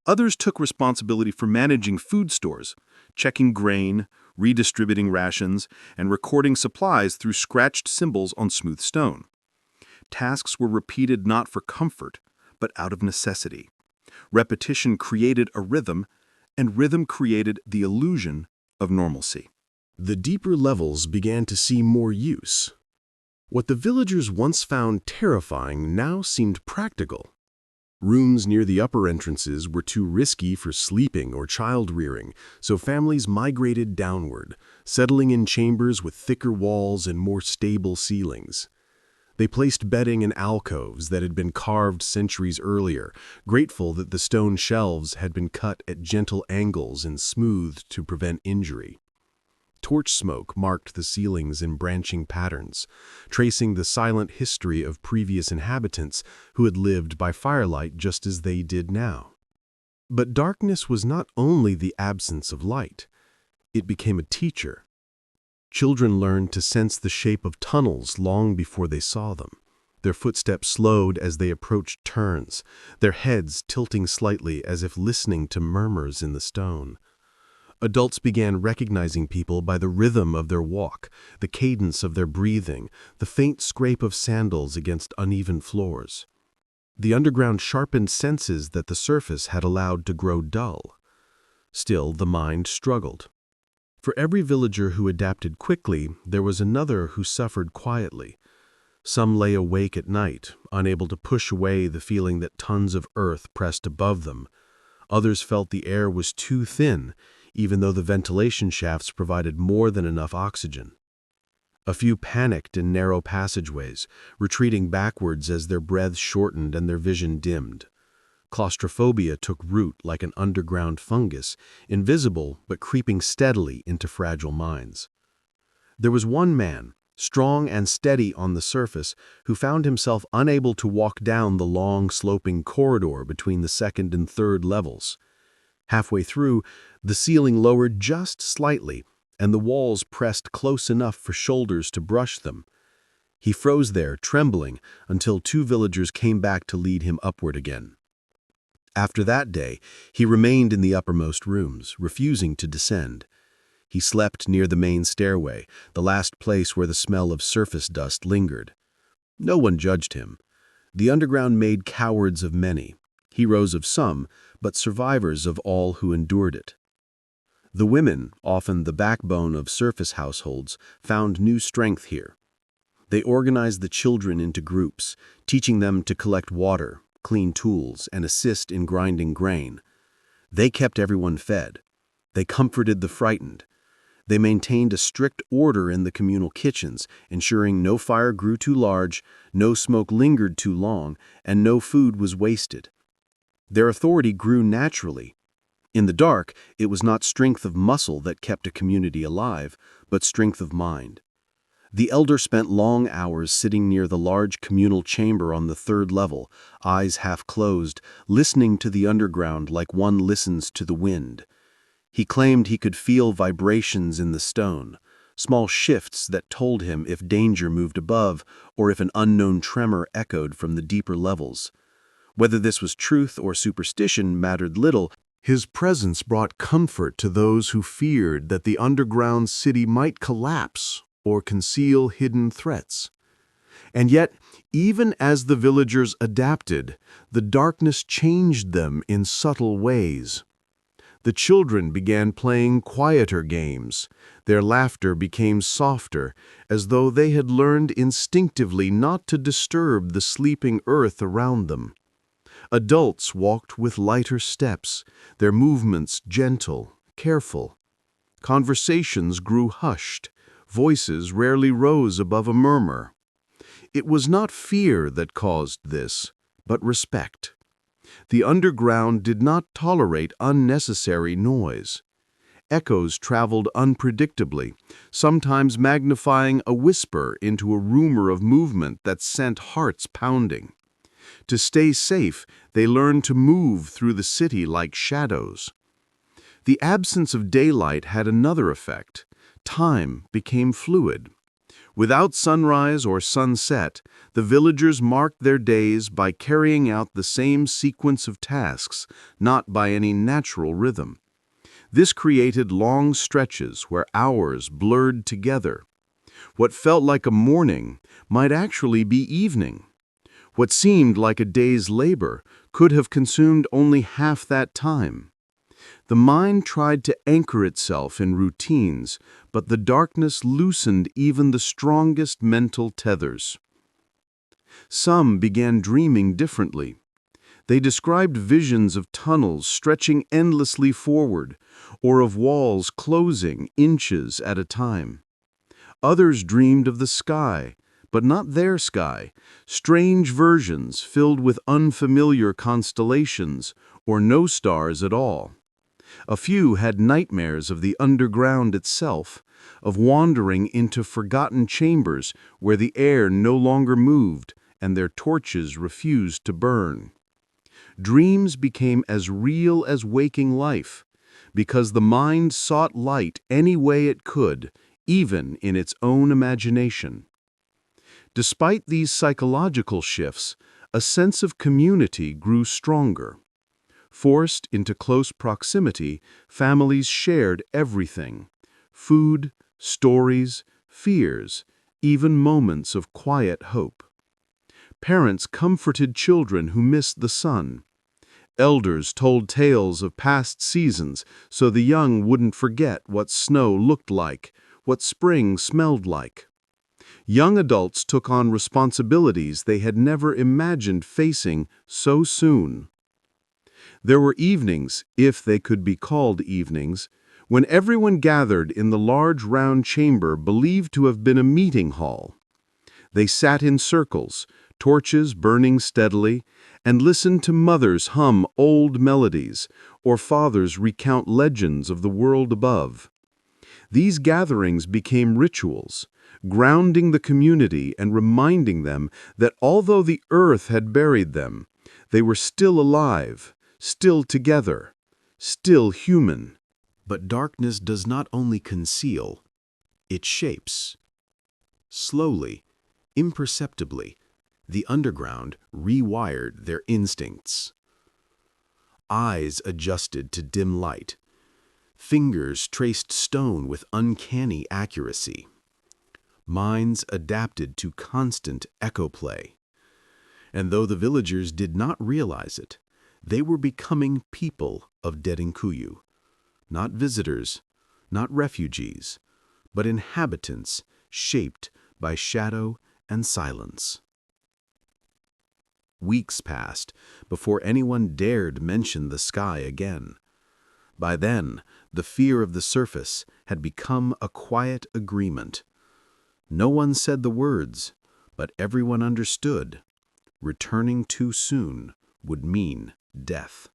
A: Others took responsibility for managing food stores, checking grain, redistributing rations, and recording supplies through scratched symbols on smooth stone. Tasks were repeated not for comfort, but out of necessity. Repetition created a rhythm, and rhythm created the illusion of normalcy. The deeper levels began to see more use. What the villagers once found terrifying now seemed practical. Rooms near the upper entrances were too risky for sleeping or child-rearing, so families migrated downward, settling in chambers with thicker walls and more stable ceilings. They placed bedding in alcoves that had been carved centuries earlier, grateful that the stone shelves had been cut at gentle angles and smoothed to prevent injury.
B: Torch smoke marked the ceilings in branching patterns, tracing the silent history of previous inhabitants who had lived by firelight just as they did now. But darkness was not only the absence of light. It became a teacher. Children learned to sense the shape of tunnels long before they saw them. Their footsteps slowed as they approached turns, their heads tilting slightly as if listening to murmurs in the stone. Adults began recognizing people by the rhythm of their walk, the cadence of their breathing, the faint scrape of sandals against uneven floors. The underground sharpened senses that the surface had allowed to grow dull. Still, the mind struggled. For every villager who adapted quickly, there was another who suffered quietly. Some lay awake at night, unable to push away the feeling that tons of earth pressed above them. Others felt the air was too thin, even though the ventilation shafts provided more than enough oxygen. A few panicked in narrow passageways, retreating backwards as their breaths shortened and their vision dimmed. Claustrophobia took root like an underground fungus, invisible but creeping steadily into fragile minds. There was one man, strong and steady on the surface, who found himself unable to walk down the long, sloping corridor between the second and third levels. Halfway through, the ceiling lowered just slightly, and the walls pressed close enough for shoulders to brush them. He froze there, trembling, until two villagers came back to lead him upward again. After that day, he remained in the uppermost rooms, refusing to descend. He slept near the main stairway, the last place where the smell of surface dust lingered. No one judged him. The underground made cowards of many, heroes of some, but survivors of all who endured it. The women, often the backbone of surface households, found new strength here. They organized the children into groups, teaching them to collect water, clean tools, and assist in grinding grain. They kept everyone fed. They comforted the frightened. They maintained a strict order in the communal kitchens, ensuring no fire grew too large, no smoke lingered too long, and no food was wasted. Their authority grew naturally. In the dark, it was not strength of muscle that kept a community alive, but strength of mind. The elder spent long hours sitting near the large communal chamber on the third level, eyes half closed, listening to the underground like one listens to the wind. He claimed he could feel vibrations in the stone, small shifts that told him if danger moved above or if an unknown tremor echoed from the deeper levels. Whether this was truth or superstition mattered little. His presence brought comfort to those who feared that the underground city might collapse or conceal hidden threats. And yet, even as the villagers adapted, the darkness changed them in subtle ways. The children began playing quieter games. Their laughter became softer, as though they had learned instinctively not to disturb the sleeping earth around them. Adults walked with lighter steps, their movements gentle, careful. Conversations grew hushed. Voices rarely rose above a murmur. It was not fear that caused this, but respect. The underground did not tolerate unnecessary noise. Echoes traveled unpredictably, sometimes magnifying a whisper into a rumor of movement that sent hearts pounding. To stay safe, they learned to move through the city like shadows. The absence of daylight had another effect. Time became fluid. Without sunrise or sunset, the villagers marked their days by carrying out the same sequence of tasks, not by any natural rhythm. This created long stretches where hours blurred together. What felt like a morning might actually be evening. What seemed like a day's labor could have consumed only half that time. The mind tried to anchor itself in routines, but the darkness loosened even the strongest mental tethers. Some began dreaming differently. They described visions of tunnels stretching endlessly forward, or of walls closing inches at a time. Others dreamed of the sky, but not their sky, strange versions filled with unfamiliar constellations, or no stars at all. A few had nightmares of the underground itself, of wandering into forgotten chambers where the air no longer moved and their torches refused to burn. Dreams became as real as waking life, because the mind sought light any way it could, even in its own imagination. Despite these psychological shifts, a sense of community grew stronger. Forced into close proximity, families shared everything: food, stories, fears, even moments of quiet hope. Parents comforted children who missed the sun. Elders told tales of past seasons so the young wouldn't forget what snow looked like, what spring smelled like. Young adults took on responsibilities they had never imagined facing so soon. There were evenings, if they could be called evenings, when everyone gathered in the large round chamber believed to have been a meeting hall. They sat in circles, torches burning steadily, and listened to mothers hum old melodies or fathers recount legends of the world above. These gatherings became rituals, grounding the community and reminding them that although the earth had buried them, they were still alive, still together, still human.
C: But darkness does not only conceal, it shapes. Slowly, imperceptibly, the underground rewired their instincts. Eyes adjusted to dim light. Fingers traced stone with uncanny accuracy. Minds adapted to constant echo play. And though the villagers did not realize it, they were becoming people of Derinkuyu. Not visitors, not refugees, but inhabitants shaped by shadow and silence. Weeks passed before anyone dared mention the sky again. By then, the fear of the surface had become a quiet agreement. No one said the words, but everyone understood. Returning too soon would mean death.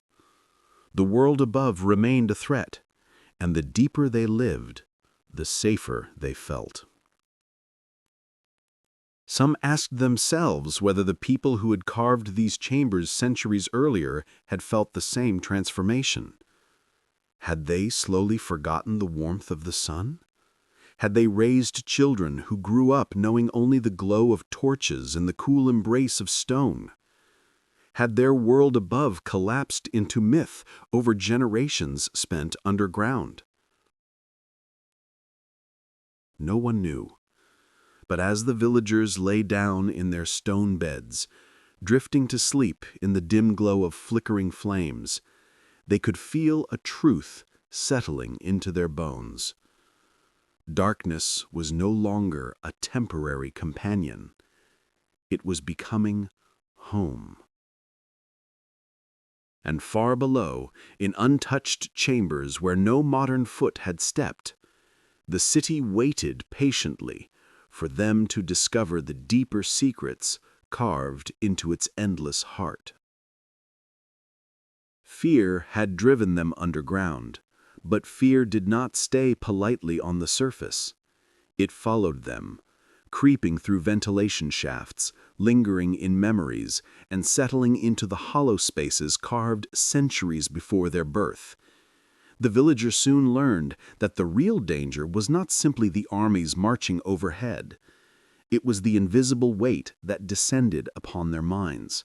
C: The world above remained a threat, and the deeper they lived, the safer they felt. Some asked themselves whether the people who had carved these chambers centuries earlier had felt the same transformation. Had they slowly forgotten the warmth of the sun? Had they raised children who grew up knowing only the glow of torches and the cool embrace of stone? Had their world above collapsed into myth over generations spent underground? No one knew. But as the villagers lay down in their stone beds, drifting to sleep in the dim glow of flickering flames, they could feel a truth settling into their bones. Darkness was no longer a temporary companion. It was becoming home. And far below, in untouched chambers where no modern foot had stepped, the city waited patiently for them to discover the deeper secrets carved into its endless heart. Fear had driven them underground, but fear did not stay politely on the surface. It followed them, creeping through ventilation shafts, lingering in memories, and settling into the hollow spaces carved centuries before their birth. The villagers soon learned that the real danger was not simply the armies marching overhead. It was the invisible weight that descended upon their minds,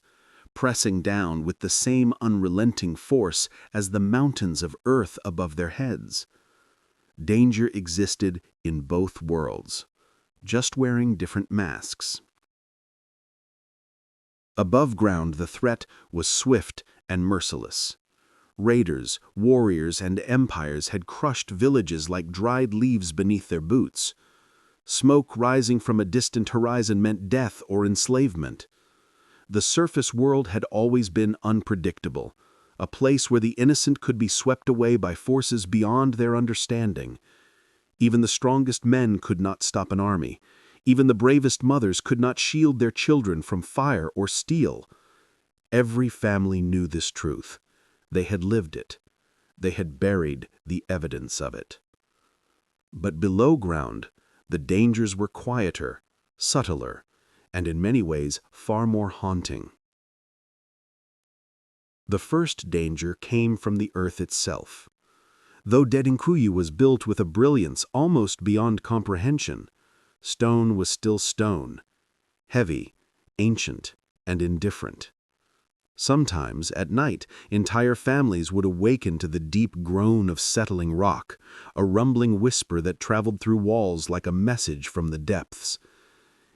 C: pressing down with the same unrelenting force as the mountains of earth above their heads. Danger existed in both worlds, just wearing different masks. Above ground, the threat was swift and merciless. Raiders, warriors, and empires had crushed villages like dried leaves beneath their boots. Smoke rising from a distant horizon meant death or enslavement. The surface world had always been unpredictable, a place where the innocent could be swept away by forces beyond their understanding. Even the strongest men could not stop an army. Even the bravest mothers could not shield their children from fire or steel. Every family knew this truth. They had lived it. They had buried the evidence of it.
B: But below ground, the dangers were quieter, subtler, and in many ways far more haunting. The first danger came from the earth itself. Though Derinkuyu was built with a brilliance almost beyond comprehension, stone was still stone, heavy, ancient, and indifferent. Sometimes, at night, entire families would awaken to the deep groan of settling rock, a rumbling whisper that traveled through walls like a message from the depths.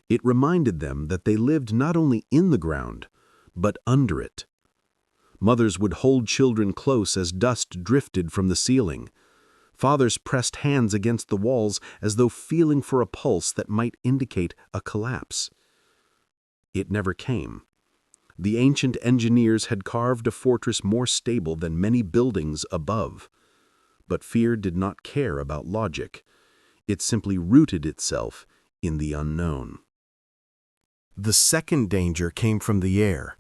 B: It reminded them that they lived not only in the ground, but under it. Mothers would hold children close as dust drifted from the ceiling. Fathers pressed hands against the walls as though feeling for a pulse that might indicate a collapse. It never came. The ancient engineers had carved a fortress more stable than many buildings above. But fear did not care about logic. It simply rooted itself in the unknown.
A: The second danger came from the air.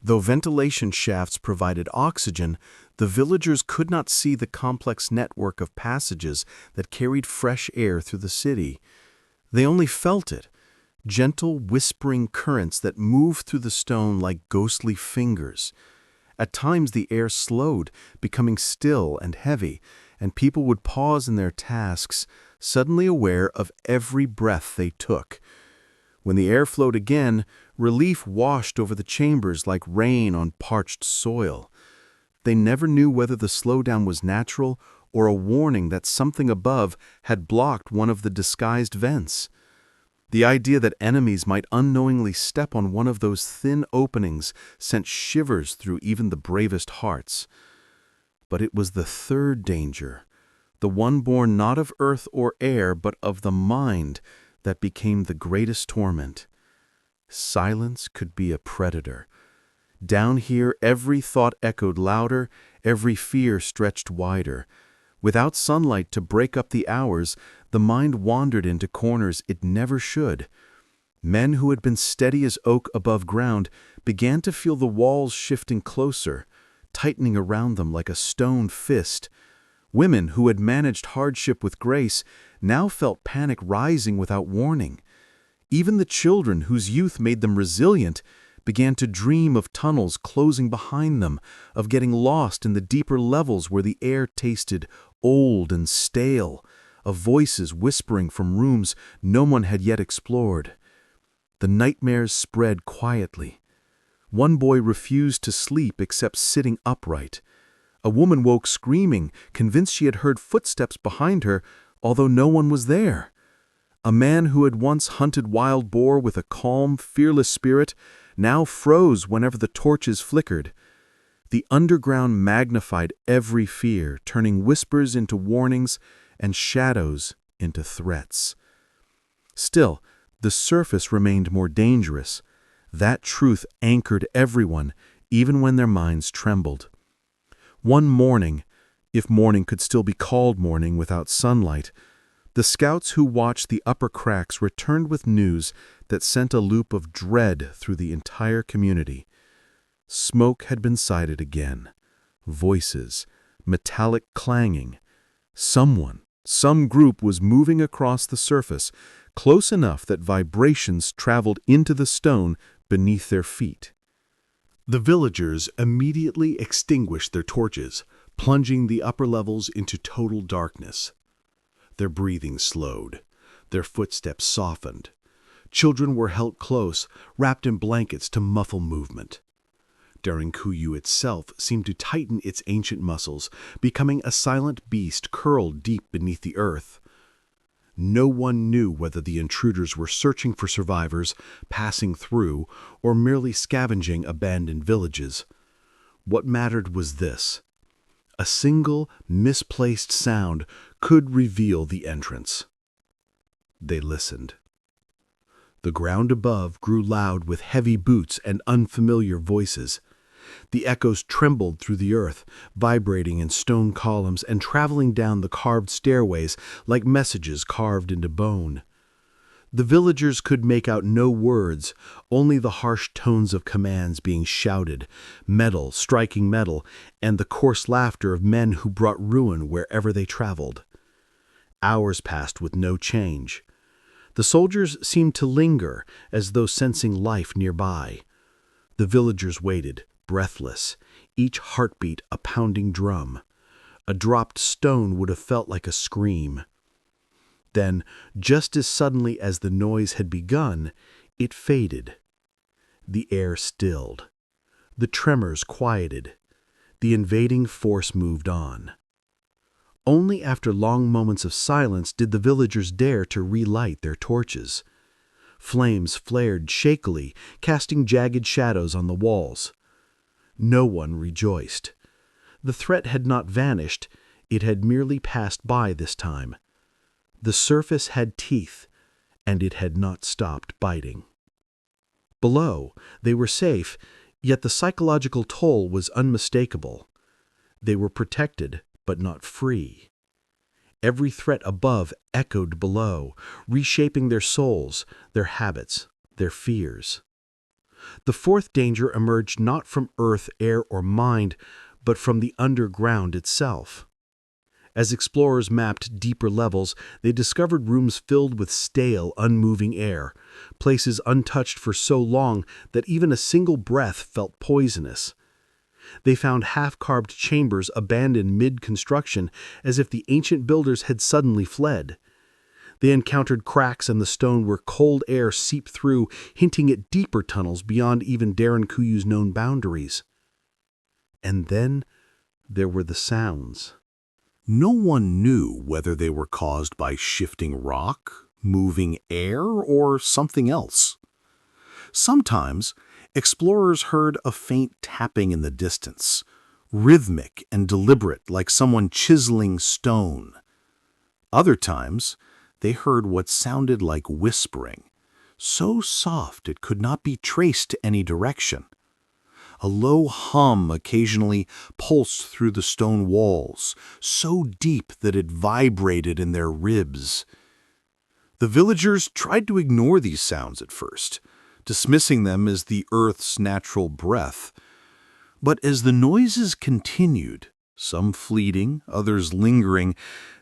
A: Though ventilation shafts provided oxygen, the villagers could not see the complex network of passages that carried fresh air through the city. They only felt it, gentle, whispering currents that moved through the stone like ghostly fingers. At times the air slowed, becoming still and heavy, and people would pause in their tasks, suddenly aware of every breath they took. When the air flowed again, relief washed over the chambers like rain on parched soil. They never knew whether the slowdown was natural or a warning that something above had blocked one of the disguised vents. The idea that enemies might unknowingly step on one of those thin openings sent shivers through even the bravest hearts. But it was the third danger, the one born not of earth or air but of the mind, that became the greatest torment. Silence could be a predator. Down here, every thought echoed louder, every fear stretched wider. Without sunlight to break up the hours, the mind wandered into corners it never should. Men who had been steady as oak above ground began to feel the walls shifting closer, tightening around them like a stone fist. Women who had managed hardship with grace now felt panic rising without warning. Even the children whose youth made them resilient began to dream of tunnels closing behind them, of getting lost in the deeper levels where the air tasted old and stale, of voices whispering from rooms no one had yet explored. The nightmares spread quietly. One boy refused to sleep except sitting upright. A woman woke screaming, convinced she had heard footsteps behind her, although no one was there. A man who had once hunted wild boar with a calm, fearless spirit now froze whenever the torches flickered. The underground magnified every fear, turning whispers into warnings and shadows into threats. Still, the surface remained more dangerous. That truth anchored everyone, even when their minds trembled. One morning, if morning could still be called morning without sunlight, the scouts who watched the upper cracks returned with news that sent a loop of dread through the entire community. Smoke had been sighted again. Voices, metallic clanging. Some group was moving across the surface, close enough that vibrations traveled into the stone beneath their feet. The villagers immediately extinguished their torches, plunging the upper levels into total darkness. Their breathing slowed. Their footsteps softened. Children were held close, wrapped in blankets to muffle movement. Derinkuyu itself seemed to tighten its ancient muscles, becoming a silent beast curled deep beneath the earth. No one knew whether the intruders were searching for survivors, passing through, or merely scavenging abandoned villages. What mattered was this: a single, misplaced sound could reveal the entrance. They listened. The ground above grew loud with heavy boots and unfamiliar voices. The echoes trembled through the earth, vibrating in stone columns and traveling down the carved stairways like messages carved into bone. The villagers could make out no words, only the harsh tones of commands being shouted, metal striking metal, and the coarse laughter of men who brought ruin wherever they traveled.
C: Hours passed with no change. The soldiers seemed to linger, as though sensing life nearby. The villagers waited, breathless, each heartbeat a pounding drum. A dropped stone would have felt like a scream. Then, just as suddenly as the noise had begun, it faded. The air stilled. The tremors quieted. The invading force moved on. Only after long moments of silence did the villagers dare to relight their torches. Flames flared shakily, casting jagged shadows on the walls. No one rejoiced. The threat had not vanished, it had merely passed by this time. The surface had teeth, and it had not stopped biting. Below, they were safe, yet the psychological toll was unmistakable. They were protected, but not free. Every threat above echoed below, reshaping their souls, their habits, their fears. The fourth danger emerged not from earth, air, or mind, but from the underground itself. As explorers mapped deeper levels, they discovered rooms filled with stale, unmoving air, places untouched for so long that even a single breath felt poisonous. They found half-carved chambers abandoned mid-construction, as if the ancient builders had suddenly fled. They encountered cracks in the stone where cold air seeped through, hinting at deeper tunnels beyond even Derinkuyu's known boundaries. And then there were the sounds.
B: No one knew whether they were caused by shifting rock, moving air, or something else. Sometimes, explorers heard a faint tapping in the distance, rhythmic and deliberate like someone chiseling stone. Other times, they heard what sounded like whispering, so soft it could not be traced to any direction. A low hum occasionally pulsed through the stone walls, so deep that it vibrated in their ribs. The villagers tried to ignore these sounds at first, dismissing them as the earth's natural breath. But as the noises continued, some fleeting, others lingering,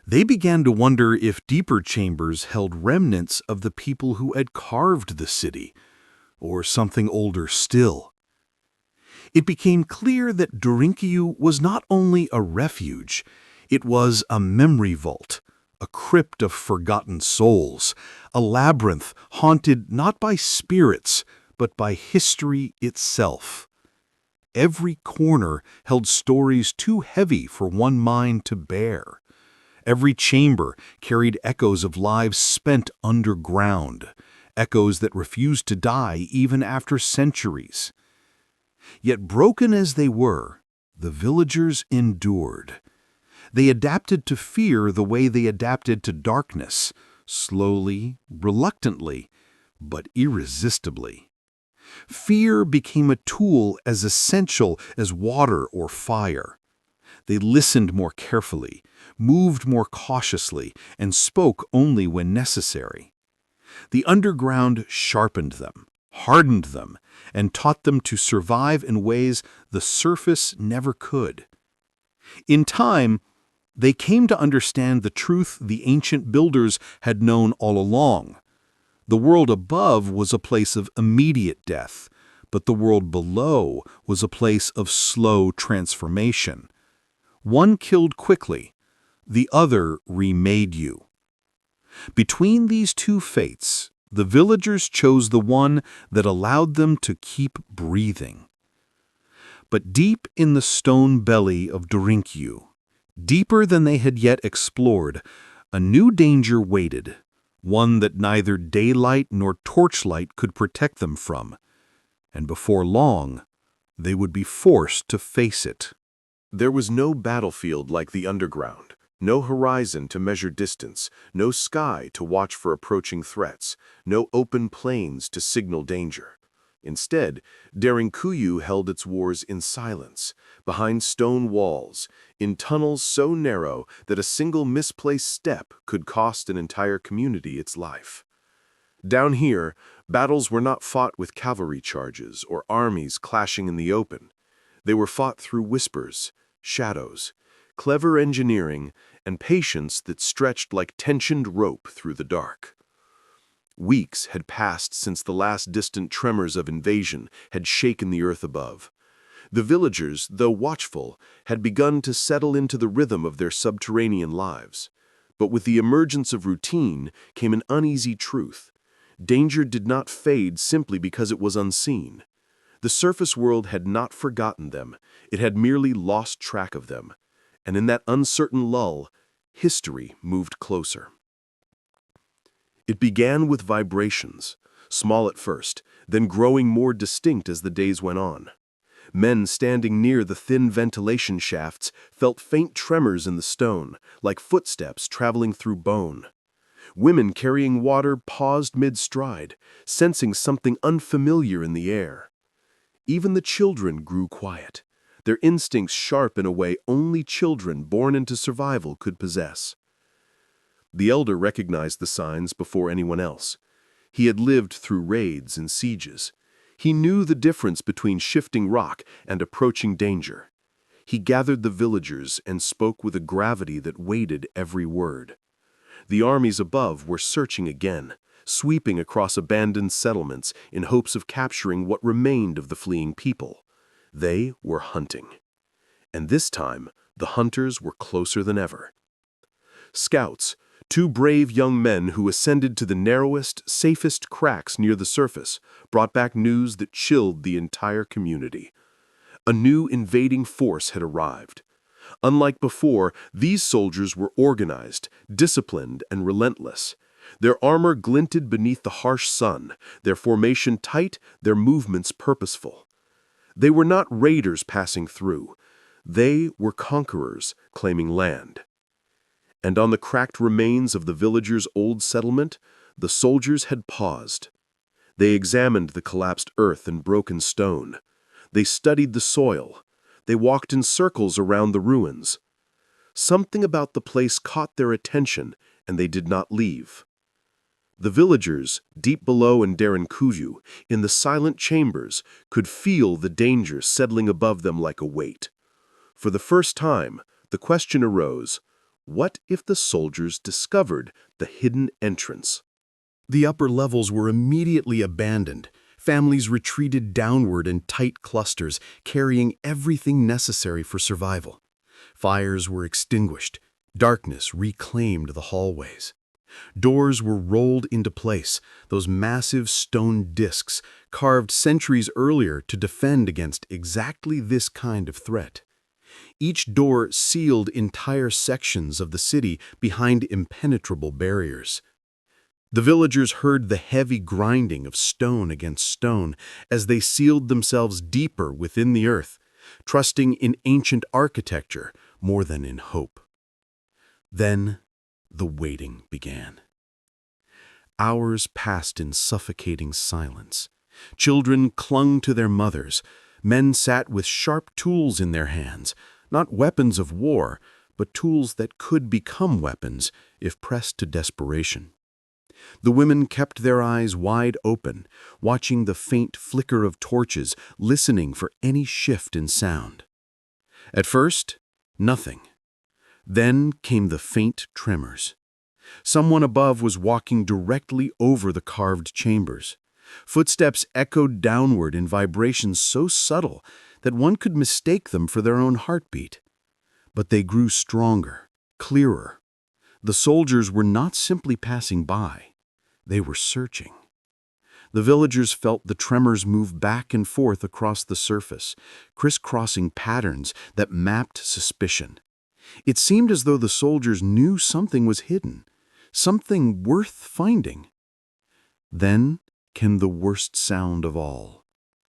B: they began to wonder if deeper chambers held remnants of the people who had carved the city, or something older still. It became clear that Derinkuyu was not only a refuge, it was a memory vault, a crypt of forgotten souls, a labyrinth haunted not by spirits, but by history itself. Every corner held stories too heavy for one mind to bear. Every chamber carried echoes of lives spent underground, echoes that refused to die even after centuries. Yet broken as they were, the villagers endured. They adapted to fear the way they adapted to darkness, slowly, reluctantly, but irresistibly. Fear became a tool as essential as water or fire. They listened more carefully, moved more cautiously, and spoke only when necessary. The underground sharpened them, hardened them, and taught them to survive in ways the surface never could. In time, they came to understand the truth the ancient builders had known all along. The world above was a place of immediate death, but the world below was a place of slow transformation. One killed quickly, the other remade you. Between these two fates, the villagers chose the one that allowed them to keep breathing. But deep in the stone belly of Derinkuyu, deeper than they had yet explored, a new danger waited, one that neither daylight nor torchlight could protect them from, and before long, they would be forced to face it.
A: There was no battlefield like the underground, no horizon to measure distance, no sky to watch for approaching threats, no open plains to signal danger. Instead, Derinkuyu held its wars in silence, behind stone walls, in tunnels so narrow that a single misplaced step could cost an entire community its life. Down here, battles were not fought with cavalry charges or armies clashing in the open. They were fought through whispers, shadows, clever engineering, and patience that stretched like tensioned rope through the dark. Weeks had passed since the last distant tremors of invasion had shaken the earth above. The villagers, though watchful, had begun to settle into the rhythm of their subterranean lives. But with the emergence of routine came an uneasy truth. Danger did not fade simply because it was unseen. The surface world had not forgotten them, it had merely lost track of them. And in that uncertain lull, history moved closer. It began with vibrations, small at first, then growing more distinct as the days went on. Men standing near the thin ventilation shafts felt faint tremors in the stone, like footsteps traveling through bone. Women carrying water paused mid-stride, sensing something unfamiliar in the air. Even the children grew quiet, their instincts sharp in a way only children born into survival could possess. The elder recognized the signs before anyone else. He had lived through raids and sieges. He knew the difference between shifting rock and approaching danger. He gathered the villagers and spoke with a gravity that weighted every word. The armies above were searching again, sweeping across abandoned settlements in hopes of capturing what remained of the fleeing people. They were hunting. And this time, the hunters were closer than ever. Scouts, two brave young men who ascended to the narrowest, safest cracks near the surface, brought back news that chilled the entire community. A new invading force had arrived. Unlike before, these soldiers were organized, disciplined, and relentless. Their armor glinted beneath the harsh sun, their formation tight, their movements purposeful. They were not raiders passing through. They were conquerors claiming land. And on the cracked remains of the villagers' old settlement, the soldiers had paused. They examined the collapsed earth and broken stone. They studied the soil. They walked in circles around the ruins. Something about the place caught their attention, and they did not leave. The villagers, deep below in Derinkuyu, in the silent chambers, could feel the danger settling above them like a weight. For the first time, the question arose, what if the soldiers discovered the hidden entrance?
C: The upper levels were immediately abandoned. Families retreated downward in tight clusters, carrying everything necessary for survival. Fires were extinguished. Darkness reclaimed the hallways. Doors were rolled into place, those massive stone discs carved centuries earlier to defend against exactly this kind of threat. Each door sealed entire sections of the city behind impenetrable barriers. The villagers heard the heavy grinding of stone against stone as they sealed themselves deeper within the earth, trusting in ancient architecture more than in hope. Then the waiting began. Hours passed in suffocating silence. Children clung to their mothers. Men sat with sharp tools in their hands, not weapons of war, but tools that could become weapons if pressed to desperation. The women kept their eyes wide open, watching the faint flicker of torches, listening for any shift in sound. At first, nothing. Then came the faint tremors. Someone above was walking directly over the carved chambers. Footsteps echoed downward in vibrations so subtle that one could mistake them for their own heartbeat. But they grew stronger, clearer. The soldiers were not simply passing by. They were searching. The villagers felt the tremors move back and forth across the surface, crisscrossing patterns that mapped suspicion. It seemed as though the soldiers knew something was hidden, something worth finding. Then came the worst sound of all,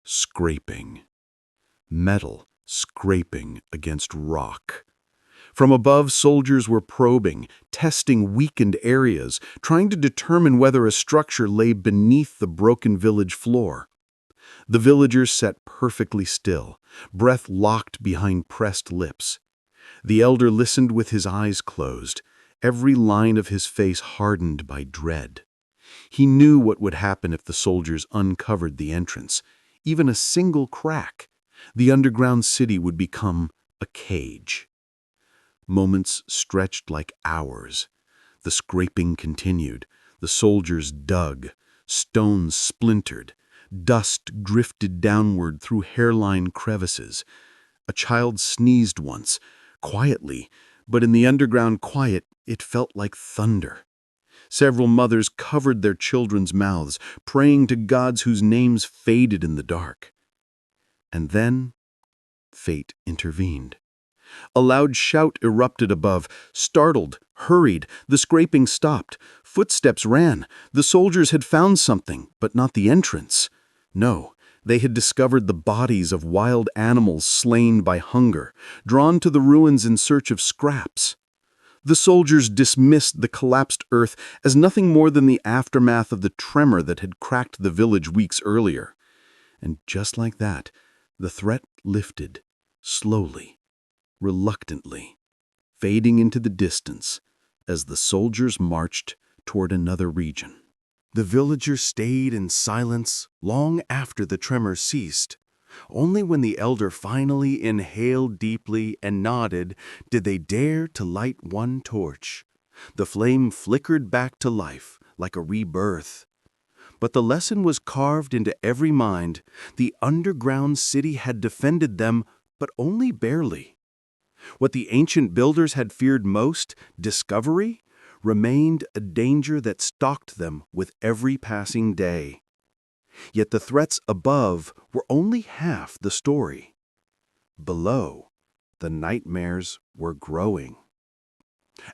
C: scraping. Metal scraping against rock. From above, soldiers were probing, testing weakened areas, trying to determine whether a structure lay beneath the broken village floor. The villagers sat perfectly still, breath locked behind pressed lips. The elder listened with his eyes closed, every line of his face hardened by dread. He knew what would happen if the soldiers uncovered the entrance. Even a single crack, the underground city would become a cage.
B: Moments stretched like hours. The scraping continued. The soldiers dug. Stones splintered. Dust drifted downward through hairline crevices. A child sneezed once, quietly, but in the underground quiet, it felt like thunder. Several mothers covered their children's mouths, praying to gods whose names faded in the dark. And then, fate intervened. A loud shout erupted above. Startled, hurried, the scraping stopped. Footsteps ran. The soldiers had found something, but not the entrance. No, they had discovered the bodies of wild animals slain by hunger, drawn to the ruins in search of scraps. The soldiers dismissed the collapsed earth as nothing more than the aftermath of the tremor that had cracked the village weeks earlier. And just like that, the threat lifted, slowly, reluctantly, fading into the distance as the soldiers marched toward another region.
A: The villagers stayed in silence long after the tremor ceased. Only when the elder finally inhaled deeply and nodded did they dare to light one torch. The flame flickered back to life like a rebirth. But the lesson was carved into every mind. The underground city had defended them, but only barely. What the ancient builders had feared most, discovery, remained a danger that stalked them with every passing day. Yet the threats above were only half the story. Below, the nightmares were growing.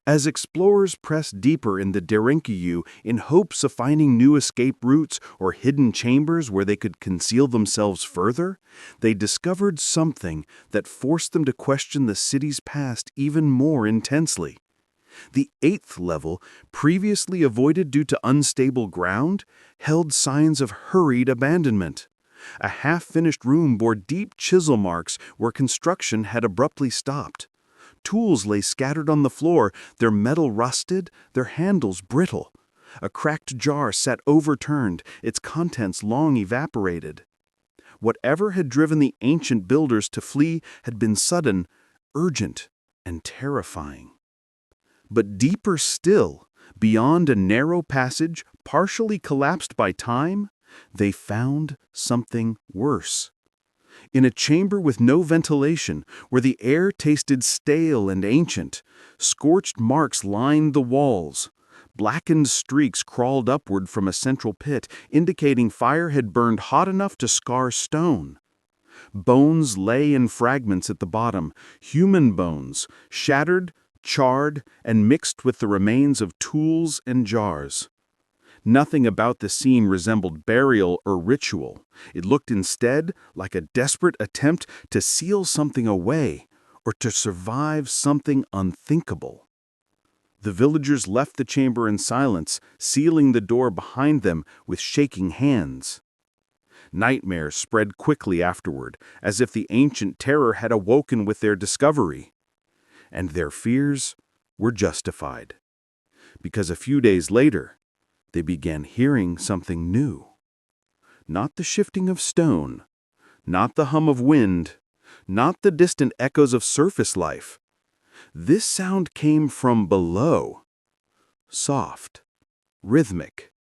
A: As explorers pressed deeper in the Derinkuyu in hopes of finding new escape routes or hidden chambers where they could conceal themselves further, they discovered something that forced them to question the city's past even more intensely. The 8th level, previously avoided due to unstable ground, held signs of hurried abandonment. A half-finished room bore deep chisel marks where construction had abruptly stopped. Tools lay scattered on the floor, their metal rusted, their handles brittle. A cracked jar sat overturned, its contents long evaporated. Whatever had driven the ancient builders to flee had been sudden, urgent, and terrifying. But deeper still, beyond a narrow passage partially collapsed by time, they found something worse. In a chamber with no ventilation, where the air tasted stale and ancient, scorched marks lined the walls. Blackened streaks crawled upward from a central pit, indicating fire had burned hot enough to scar stone. Bones lay in fragments at the bottom, human bones, shattered, charred, and mixed with the remains of tools and jars. Nothing about the scene resembled burial or ritual. It looked instead like a desperate attempt to seal something away or to survive something unthinkable. The villagers left the chamber in silence, sealing the door behind them with shaking hands. Nightmares spread quickly afterward, as if the ancient terror had awoken with their discovery. And their fears were justified, because a few days later, they began hearing something new. Not the shifting of stone, not the hum of wind, not the distant echoes of surface life. This sound came from below, soft, rhythmic,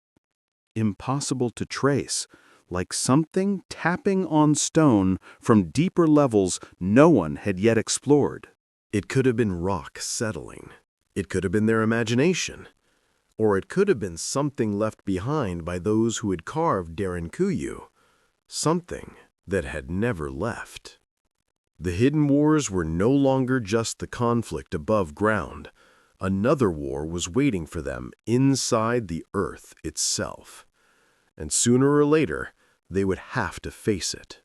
A: impossible to trace, like something tapping on stone from deeper levels no one had yet explored. It could have been rock settling. It could have been their imagination. Or it could have been something left behind by those who had carved Derinkuyu. Something that had never left. The hidden wars were no longer just the conflict above ground. Another war was waiting for them inside the earth itself. And sooner or later, they would have to face it.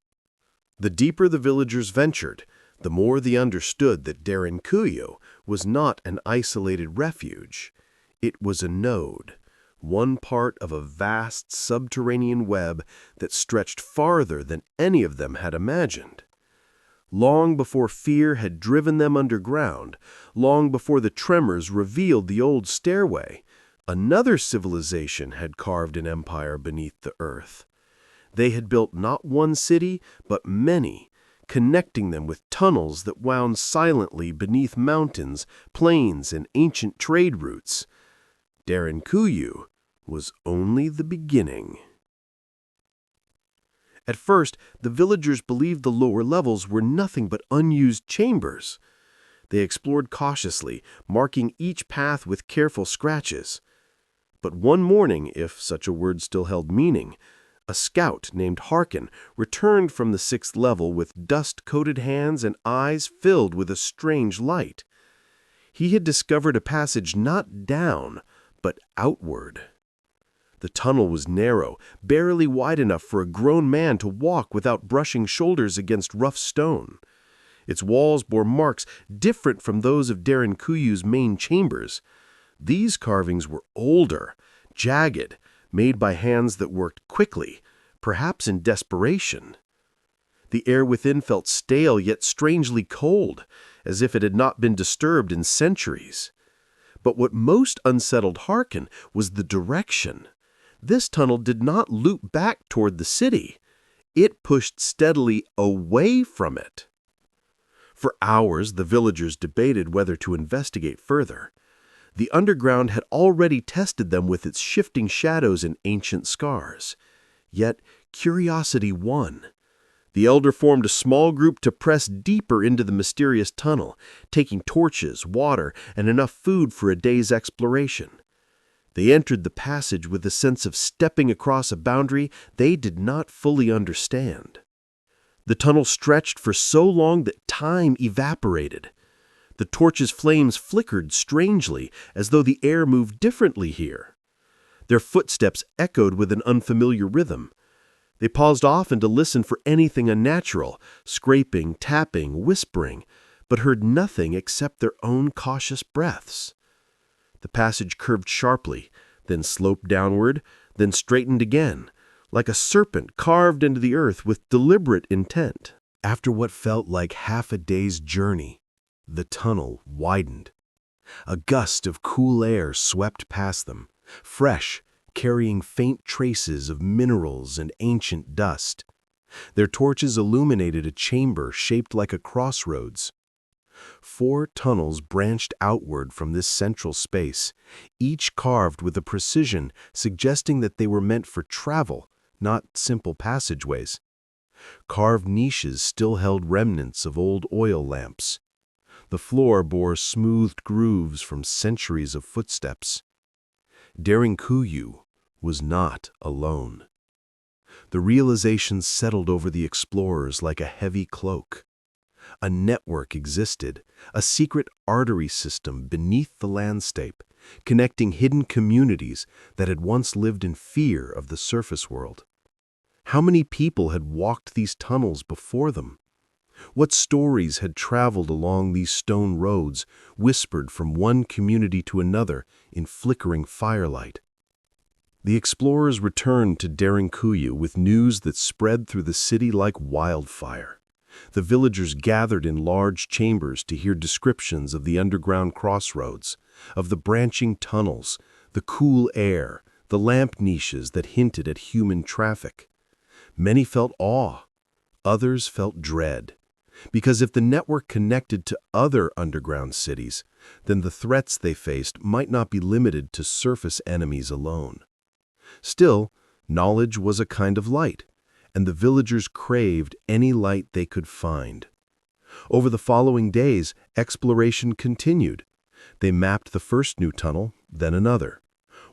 A: The deeper the villagers ventured, the more they understood that Derinkuyu was not an isolated refuge. It was a node, one part of a vast subterranean web that stretched farther than any of them had imagined. Long before fear had driven them underground, long before the tremors revealed the old stairway, another civilization had carved an empire beneath the earth. They had built not one city, but many, connecting them with tunnels that wound silently beneath mountains, plains, and ancient trade routes. Derinkuyu was only the beginning. At first, the villagers believed the lower levels were nothing but unused chambers. They explored cautiously, marking each path with careful scratches. But one morning, if such a word still held meaning, a scout named Harkin returned from the 6th level with dust-coated hands and eyes filled with a strange light. He had discovered a passage not down, but outward. The tunnel was narrow, barely wide enough for a grown man to walk without brushing shoulders against rough stone. Its walls bore marks different from those of Derinkuyu's main chambers. These carvings were older, jagged, made by hands that worked quickly, perhaps in desperation. The air within felt stale yet strangely cold, as if it had not been disturbed in centuries. But what most unsettled Harkin was the direction. This tunnel did not loop back toward the city. It pushed steadily away from it. For hours, the villagers debated whether to investigate further. The underground had already tested them with its shifting shadows and ancient scars. Yet curiosity won. The elder formed a small group to press deeper into the mysterious tunnel, taking torches, water, and enough food for a day's exploration. They entered the passage with a sense of stepping across a boundary they did not fully understand. The tunnel stretched for so long that time evaporated. The torch's flames flickered strangely, as though the air moved differently here. Their footsteps echoed with an unfamiliar rhythm. They paused often to listen for anything unnatural, scraping, tapping, whispering, but heard nothing except their own cautious breaths. The passage curved sharply, then sloped downward, then straightened again, like a serpent carved into the earth with deliberate intent. After what felt like half a day's journey, the tunnel widened. A gust of cool air swept past them, fresh, carrying faint traces of minerals and ancient dust. Their torches illuminated a chamber shaped like a crossroads. 4 tunnels branched outward from this central space, each carved with a precision suggesting that they were meant for travel, not simple passageways. Carved niches still held remnants of old oil lamps. The floor bore smoothed grooves from centuries of footsteps. Derinkuyu was not alone. The realization settled over the explorers like a heavy cloak. A network existed, a secret artery system beneath the landscape, connecting hidden communities that had once lived in fear of the surface world. How many people had walked these tunnels before them? What stories had traveled along these stone roads, whispered from one community to another in flickering firelight? The explorers returned to Derinkuyu with news that spread through the city like wildfire. The villagers gathered in large chambers to hear descriptions of the underground crossroads, of the branching tunnels, the cool air, the lamp niches that hinted at human traffic. Many felt awe. Others felt dread. Because if the network connected to other underground cities, then the threats they faced might not be limited to surface enemies alone. Still, knowledge was a kind of light, and the villagers craved any light they could find. Over the following days, exploration continued. They mapped the first new tunnel, then another.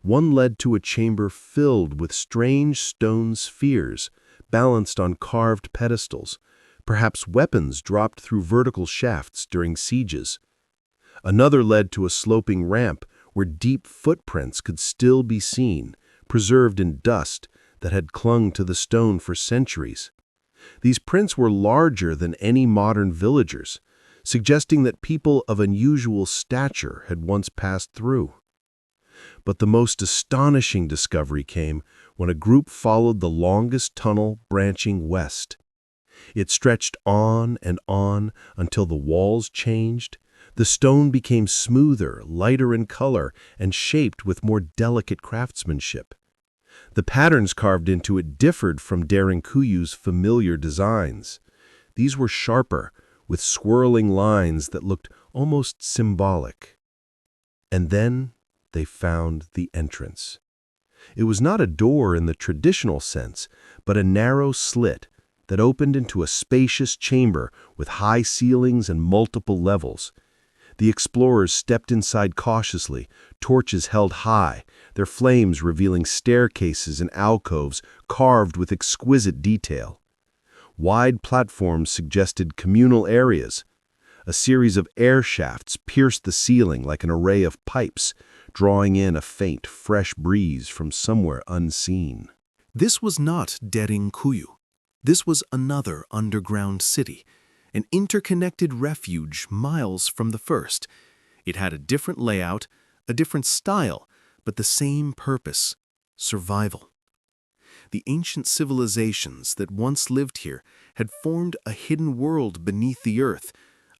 A: One led to a chamber filled with strange stone spheres, balanced on carved pedestals, perhaps weapons dropped through vertical shafts during sieges. Another led to a sloping ramp where deep footprints could still be seen, preserved in dust that had clung to the stone for centuries. These prints were larger than any modern villagers, suggesting that people of unusual stature had once passed through. But the most astonishing discovery came when a group followed the longest tunnel branching west. It stretched on and on until the walls changed. The stone became smoother, lighter in color, and shaped with more delicate craftsmanship. The patterns carved into it differed from Derinkuyu's familiar designs.
B: These were sharper, with swirling lines that looked almost symbolic. And then they found the entrance. It was not a door in the traditional sense, but a narrow slit that opened into a spacious chamber with high ceilings and multiple levels. The explorers stepped inside cautiously, torches held high, their flames revealing staircases and alcoves carved with exquisite detail. Wide platforms suggested communal areas. A series of air shafts pierced the ceiling like an array of pipes, drawing in a faint, fresh breeze from somewhere unseen.
A: This was not Derinkuyu. This was another underground city, an interconnected refuge miles from the first. It had a different layout, a different style, but the same purpose: survival. The ancient civilizations that once lived here had formed a hidden world beneath the earth,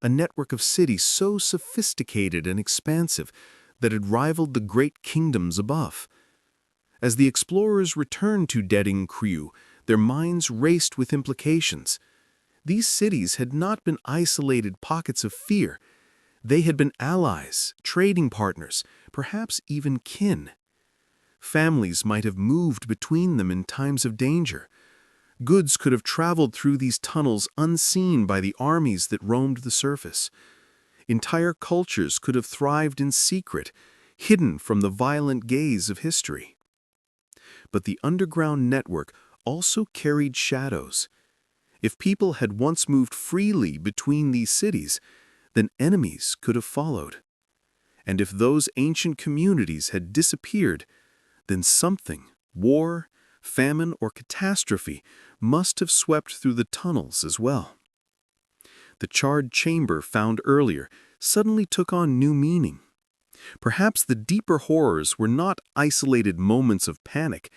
A: a network of cities so sophisticated and expansive that it rivaled the great kingdoms above. As the explorers returned to Derinkuyu, their minds raced with implications. These cities had not been isolated pockets of fear. They had been allies, trading partners, perhaps even kin. Families might have moved between them in times of danger. Goods could have traveled through these tunnels unseen by the armies that roamed the surface. Entire cultures could have thrived in secret, hidden from the violent gaze of history. But the underground network also carried shadows. If people had once moved freely between these cities, then enemies could have followed. And if those ancient communities had disappeared, then something, war, famine, or catastrophe, must have swept through the tunnels as well. The charred chamber found earlier suddenly took on new meaning. Perhaps the deeper horrors were not isolated moments of panic,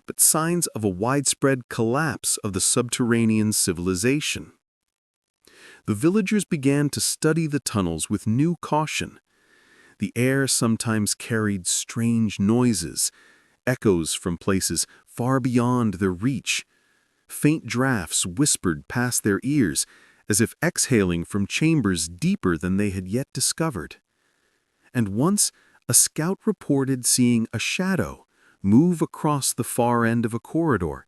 A: but signs of a widespread collapse of the subterranean civilization. The villagers began to study the tunnels with new caution. The air sometimes carried strange noises, echoes from places far beyond their reach. Faint drafts whispered past their ears, as if exhaling from chambers deeper than they had yet discovered. And once, a scout reported seeing a shadow move across the far end of a corridor,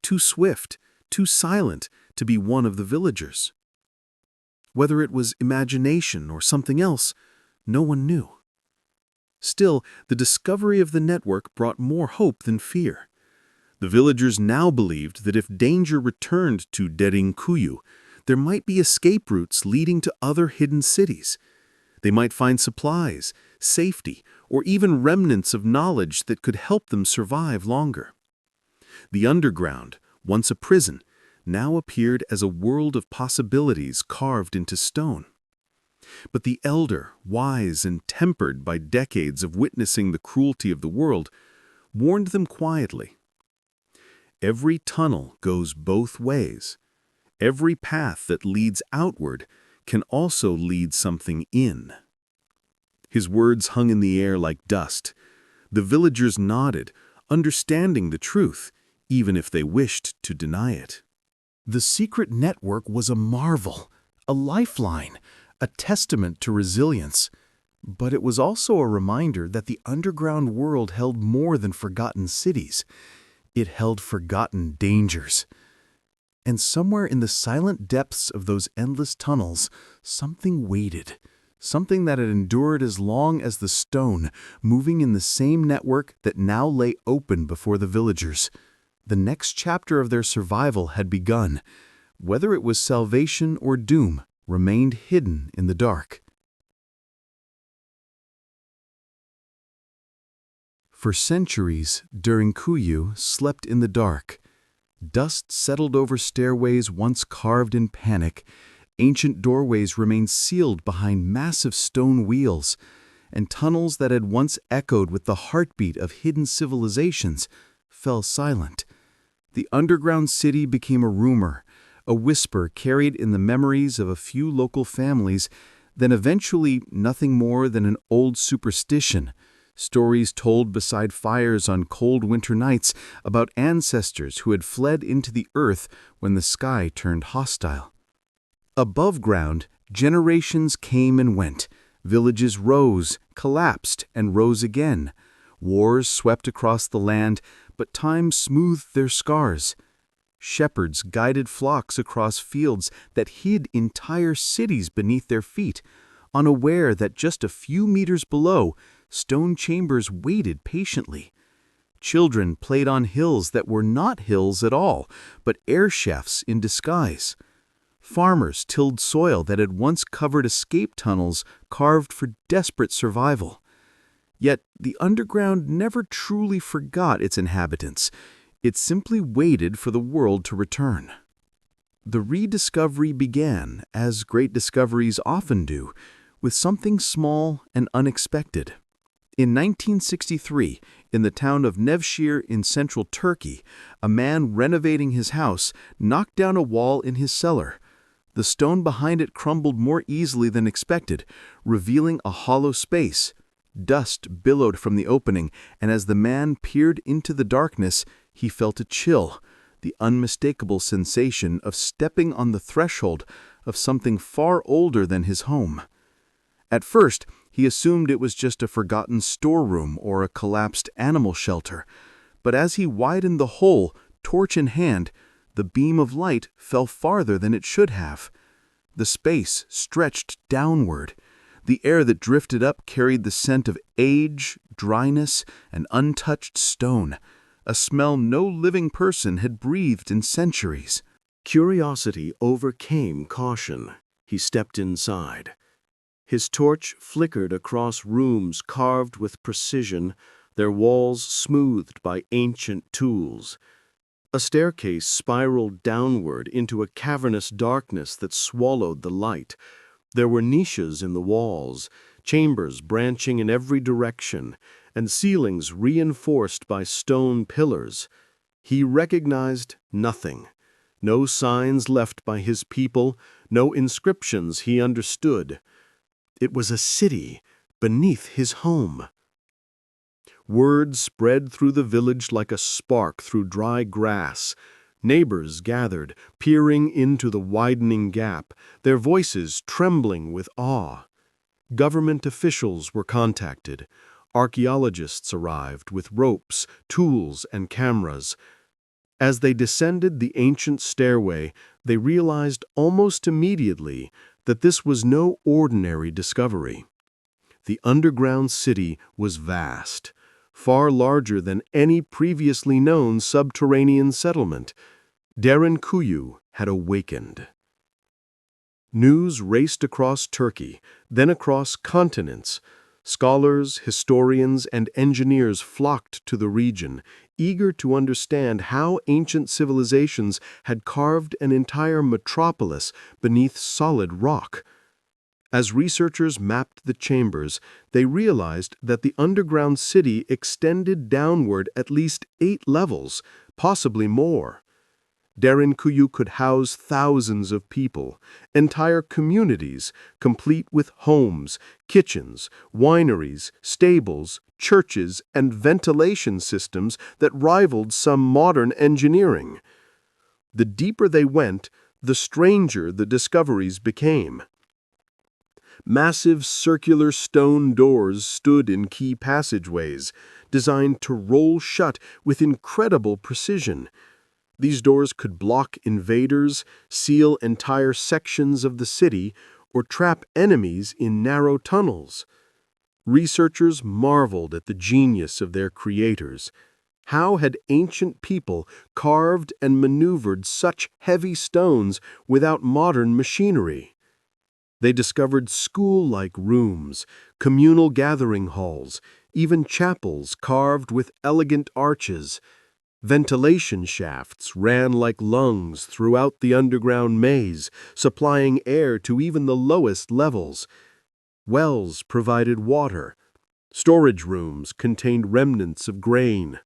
A: too swift, too silent to be one of the villagers. Whether it was imagination or something else, no one knew. Still, the discovery of the network brought more hope than fear. The villagers now believed that if danger returned to Derinkuyu, there might be escape routes leading to other hidden cities. They might find supplies, safety, or even remnants of knowledge that could help them survive longer. The underground, once a prison, now appeared as a world of possibilities carved into stone. But the elder, wise and tempered by decades of witnessing the cruelty of the world, warned them quietly. Every tunnel goes both ways. Every path that leads outward can also lead something in. His words hung in the air like dust. The villagers nodded, understanding the truth, even if they wished to deny it.
C: The secret network was a marvel, a lifeline, a testament to resilience. But it was also a reminder that the underground world held more than forgotten cities. It held forgotten dangers. And somewhere in the silent depths of those endless tunnels, something waited. Something that had endured as long as the stone, moving in the same network that now lay open before the villagers. The next chapter of their survival had begun. Whether it was salvation or doom remained hidden in the dark. For centuries, Derinkuyu slept in the dark. Dust settled over stairways once carved in panic. Ancient doorways remained sealed behind massive stone wheels, and tunnels that had once echoed with the heartbeat of hidden civilizations fell silent. The underground city became a rumor, a whisper carried in the memories of a few local families, then eventually nothing more than an old superstition. Stories told beside fires on cold winter nights about ancestors who had fled into the earth when the sky turned hostile.
B: Above ground, generations came and went. Villages rose, collapsed, and rose again. Wars swept across the land, but time smoothed their scars. Shepherds guided flocks across fields that hid entire cities beneath their feet, unaware that just a few meters below, stone chambers waited patiently. Children played on hills that were not hills at all, but air shafts in disguise. Farmers tilled soil that had once covered escape tunnels carved for desperate survival. Yet the underground never truly forgot its inhabitants. It simply waited for the world to return. The rediscovery began, as great discoveries often do, with something small and unexpected. In 1963, in the town of Nevşehir in central Turkey, a man renovating his house knocked down a wall in his cellar. The stone behind it crumbled more easily than expected, revealing a hollow space. Dust billowed from the opening, and as the man peered into the darkness, he felt a chill, the unmistakable sensation of stepping on the threshold of something far older than his home. At first, he assumed it was just a forgotten storeroom or a collapsed animal shelter, but as he widened the hole, torch in hand, the beam of light fell farther than it should have. The space stretched downward. The air that drifted up carried the scent of age, dryness, and untouched stone, a smell no living person had breathed in centuries.
A: Curiosity overcame caution. He stepped inside. His torch flickered across rooms carved with precision, their walls smoothed by ancient tools. A staircase spiraled downward into a cavernous darkness that swallowed the light. There were niches in the walls, chambers branching in every direction, and ceilings reinforced by stone pillars. He recognized nothing. No signs left by his people, no inscriptions he understood. It was a city beneath his home. Word spread through the village like a spark through dry grass. Neighbors gathered, peering into the widening gap, their voices trembling with awe. Government officials were contacted. Archaeologists arrived with ropes, tools, and cameras. As they descended the ancient stairway, they realized almost immediately that this was no ordinary discovery. The underground city was vast, far larger than any previously known subterranean settlement. Derinkuyu had awakened. News raced across Turkey, then across continents. Scholars, historians, and engineers flocked to the region, eager to understand how ancient civilizations had carved an entire metropolis beneath solid rock. As researchers mapped the chambers, they realized that the underground city extended downward at least 8 levels, possibly more. Derinkuyu could house thousands of people, entire communities, complete with homes, kitchens, wineries, stables, churches, and ventilation systems that rivaled some modern engineering. The deeper they went, the stranger the discoveries became. Massive circular stone doors stood in key passageways, designed to roll shut with incredible precision. These doors could block invaders, seal entire sections of the city, or trap enemies in narrow tunnels. Researchers marveled at the genius of their creators. How had ancient people carved and maneuvered such heavy stones without modern machinery? They discovered school-like rooms, communal gathering halls, even chapels carved with elegant arches. Ventilation shafts ran like lungs throughout the underground maze, supplying air to even the lowest levels. Wells provided water. Storage rooms contained remnants of grain.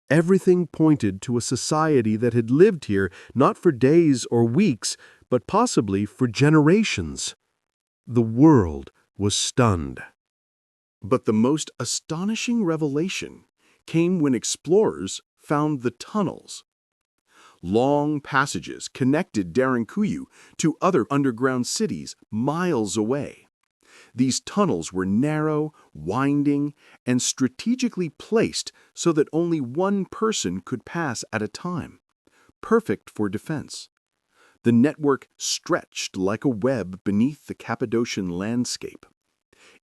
A: Everything pointed to a society that had lived here not for days or weeks, but possibly for generations. The world was stunned. But the most astonishing revelation came when explorers found the tunnels.
B: Long passages connected Derinkuyu to other underground cities miles away. These tunnels were narrow, winding, and strategically placed so that only one person could pass at a time, perfect for defense. The network stretched like a web beneath the Cappadocian landscape.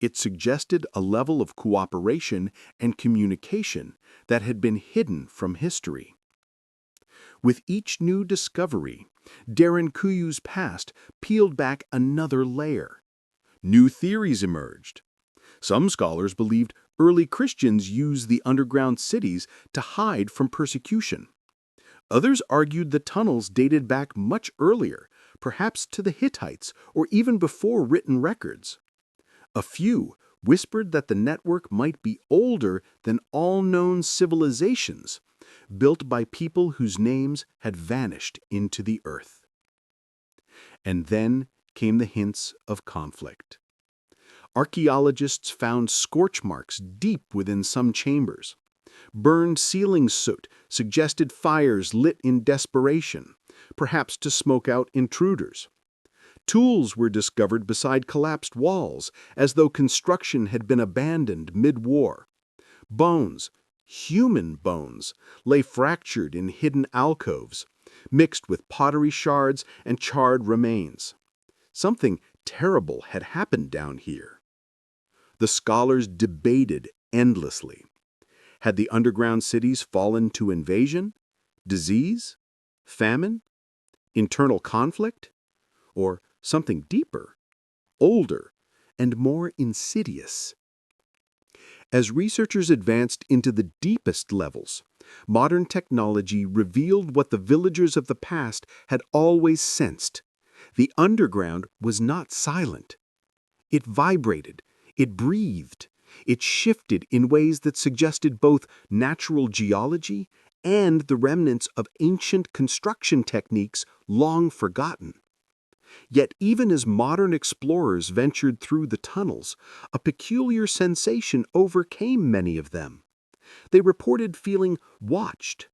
B: It suggested a level of cooperation and communication that had been hidden from history. With each new discovery, Derinkuyu's past peeled back another layer. New theories emerged. Some scholars believed early Christians used the underground cities to hide from persecution. Others argued the tunnels dated back much earlier, perhaps to the Hittites or even before written records. A few whispered that the network might be older than all known civilizations, built by people whose names had vanished into the earth. And then came the hints of conflict. Archaeologists found scorch marks deep within some chambers. Burned ceiling soot suggested fires lit in desperation, perhaps to smoke out intruders. Tools were discovered beside collapsed walls, as though construction had been abandoned mid-war. Bones, human bones, lay fractured in hidden alcoves, mixed with pottery shards and charred remains. Something terrible had happened down here. The scholars debated endlessly. Had the underground cities fallen to invasion, disease, famine, internal conflict, or something deeper, older, and more insidious? As researchers advanced into the deepest levels, modern technology revealed what the villagers of the past had always sensed. The underground was not silent. It vibrated, it breathed, it shifted in ways that suggested both natural geology and the remnants of ancient construction techniques long forgotten. Yet even as modern explorers ventured through the tunnels, a peculiar sensation overcame many of them. They reported feeling watched.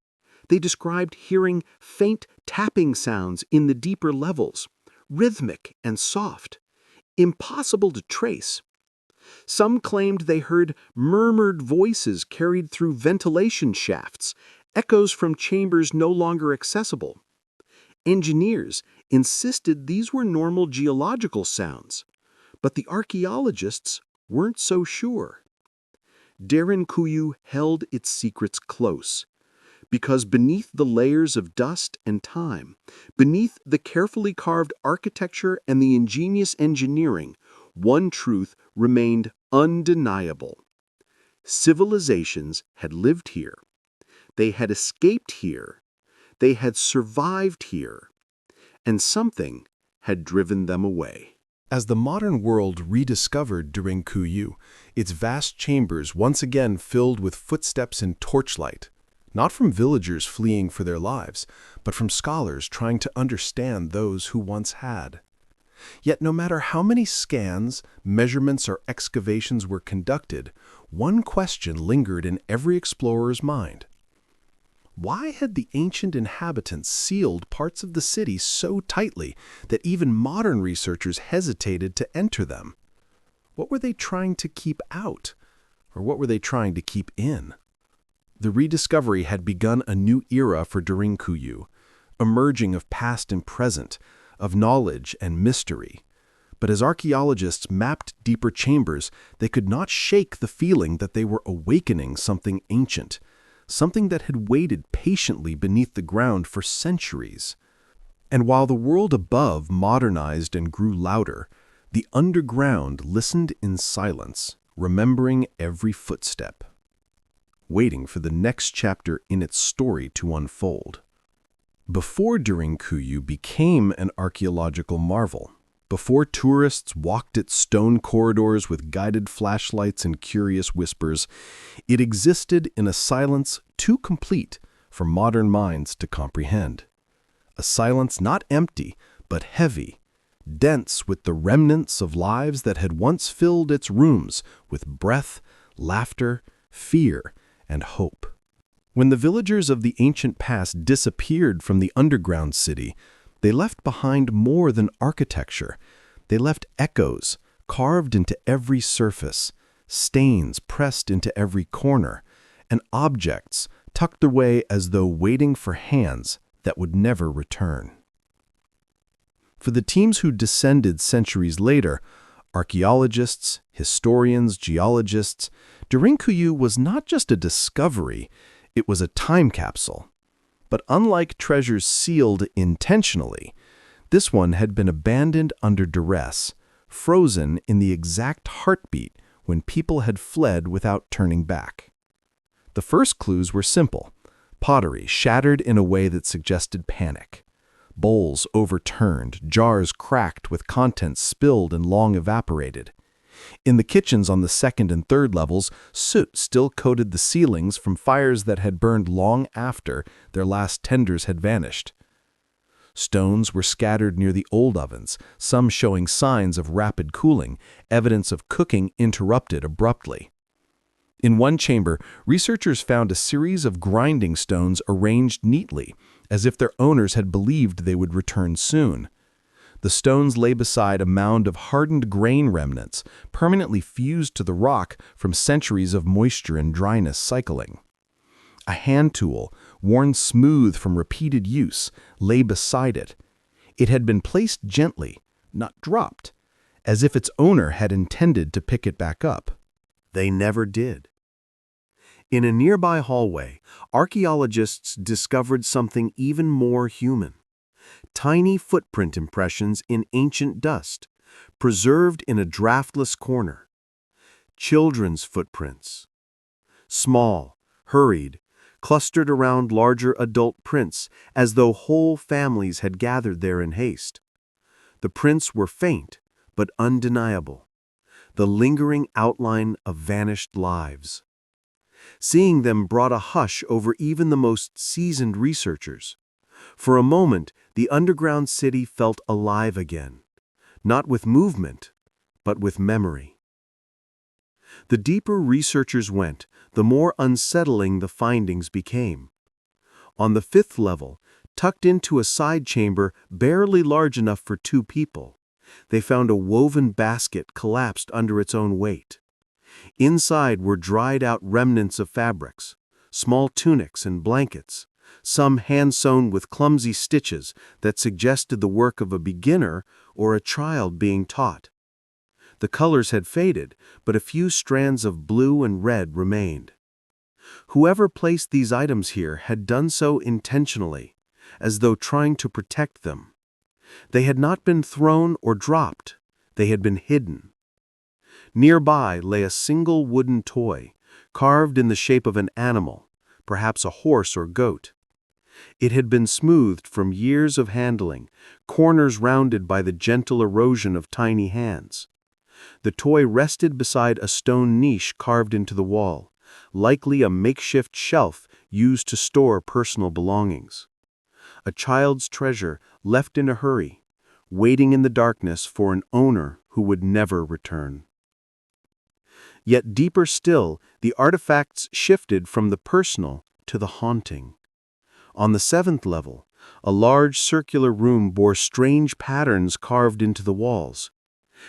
B: They described hearing faint tapping sounds in the deeper levels, rhythmic and soft, impossible to trace. Some claimed they heard murmured voices carried through ventilation shafts, echoes from chambers no longer accessible. Engineers insisted these were normal geological sounds, but the archaeologists weren't so sure. Derinkuyu held its secrets close, because beneath the layers of dust and time, beneath the carefully carved architecture and the ingenious engineering, one truth remained undeniable. Civilizations had lived here. They had escaped here. They had survived here. And something had driven them away.
A: As the modern world rediscovered Derinkuyu, its vast chambers once again filled with footsteps and torchlight, not from villagers fleeing for their lives, but from scholars trying to understand those who once had. Yet no matter how many scans, measurements, or excavations were conducted, one question lingered in every explorer's mind. Why had the ancient inhabitants sealed parts of the city so tightly that even modern researchers hesitated to enter them? What were they trying to keep out? Or what were they trying to keep in? The rediscovery had begun a new era for Derinkuyu, a merging of past and present, of knowledge and mystery. But as archaeologists mapped deeper chambers, they could not shake the feeling that they were awakening something ancient, something that had waited patiently beneath the ground for centuries. And while the world above modernized and grew louder, the underground listened in silence, remembering every footstep, waiting for the next chapter in its story to unfold. Before Derinkuyu became an archaeological marvel, before tourists walked its stone corridors with guided flashlights and curious whispers, it existed in a silence too complete for modern minds to comprehend. A silence not empty, but heavy, dense with the remnants of lives that had once filled its rooms with breath, laughter, fear, and hope. When the villagers of the ancient past disappeared from the underground city, they left behind more than architecture. They left echoes, carved into every surface, stains pressed into every corner, and objects tucked away as though waiting for hands that would never return. For the teams who descended centuries later, archaeologists, historians, geologists, Derinkuyu was not just a discovery, it was a time capsule. But unlike treasures sealed intentionally, this one had been abandoned under duress, frozen in the exact heartbeat when people had fled without turning back. The first clues were simple: pottery shattered in a way that suggested panic, bowls overturned, jars cracked with contents spilled and long evaporated. In the kitchens on the second and third levels, soot still coated the ceilings from fires that had burned long after their last tenders had vanished. Stones were scattered near the old ovens, some showing signs of rapid cooling, evidence of cooking interrupted abruptly. In one chamber, researchers found a series of grinding stones arranged neatly, as if their owners had believed they would return soon. The stones lay beside a mound of hardened grain remnants, permanently fused to the rock from centuries of moisture and dryness cycling. A hand tool, worn smooth from repeated use, lay beside it. It had been placed gently, not dropped, as if its owner had intended to pick it back up.
C: They never did. In a nearby hallway, archaeologists discovered something even more human. Tiny footprint impressions in ancient dust, preserved in a draftless corner. Children's footprints. Small, hurried, clustered around larger adult prints, as though whole families had gathered there in haste. The prints were faint, but undeniable, the lingering outline of vanished lives. Seeing them brought a hush over even the most seasoned researchers. For a moment, the underground city felt alive again, not with movement, but with memory. The deeper researchers went, the more unsettling the findings became. On the fifth level, tucked into a side chamber barely large enough for 2 people, they found a woven basket collapsed under its own weight. Inside were dried-out remnants of fabrics, small tunics and blankets, some hand-sewn with clumsy stitches that suggested the work of a beginner or a child being taught. The colors had faded, but a few strands of blue and red remained. Whoever placed these items here had done so intentionally, as though trying to protect them. They had not been thrown or dropped, they had been hidden. Nearby lay a single wooden toy, carved in the shape of an animal, perhaps a horse or goat. It had been smoothed from years of handling, corners rounded by the gentle erosion of tiny hands. The toy rested beside a stone niche carved into the wall, likely a makeshift shelf used to store personal belongings. A child's treasure left in a hurry, waiting in the darkness for an owner who would never return. Yet deeper still, the artifacts shifted from the personal to the haunting. On the 7th level, a large circular room bore strange patterns carved into the walls.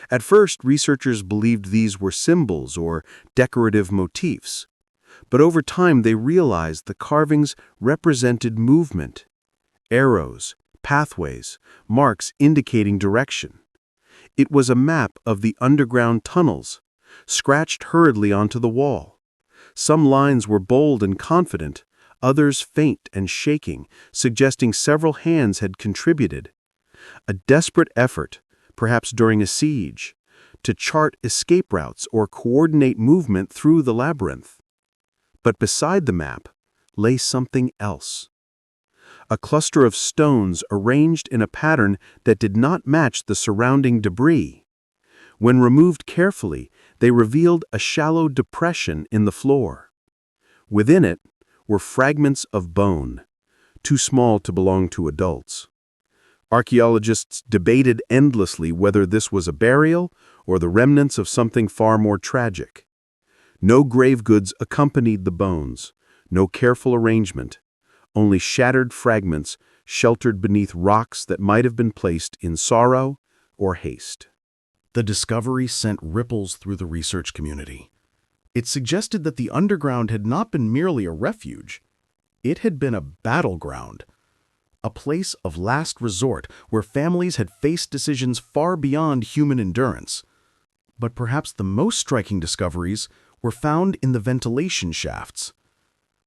C: At first, researchers believed these were symbols or decorative motifs, but over time they realized the carvings represented movement. Arrows, pathways, marks indicating direction. It was a map of the underground tunnels, scratched hurriedly onto the wall. Some lines were bold and confident, others faint and shaking, suggesting several hands had contributed. A desperate effort, perhaps during a siege, to chart escape routes or coordinate movement through the labyrinth. But beside the map lay something else. A cluster of stones arranged in a pattern that did not match the surrounding debris. When removed carefully, they revealed a shallow depression in the floor. Within it were fragments of bone, too small to belong to adults. Archaeologists debated endlessly whether this was a burial or the remnants of something far more tragic. No grave goods accompanied the bones,
B: No careful arrangement, only shattered fragments sheltered beneath rocks that might have been placed in sorrow or haste.
C: The discovery sent ripples through the research community. It suggested that the underground had not been merely a refuge. It had been a battleground, a place of last resort where families had faced decisions far beyond human endurance. But perhaps the most striking discoveries were found in the ventilation shafts.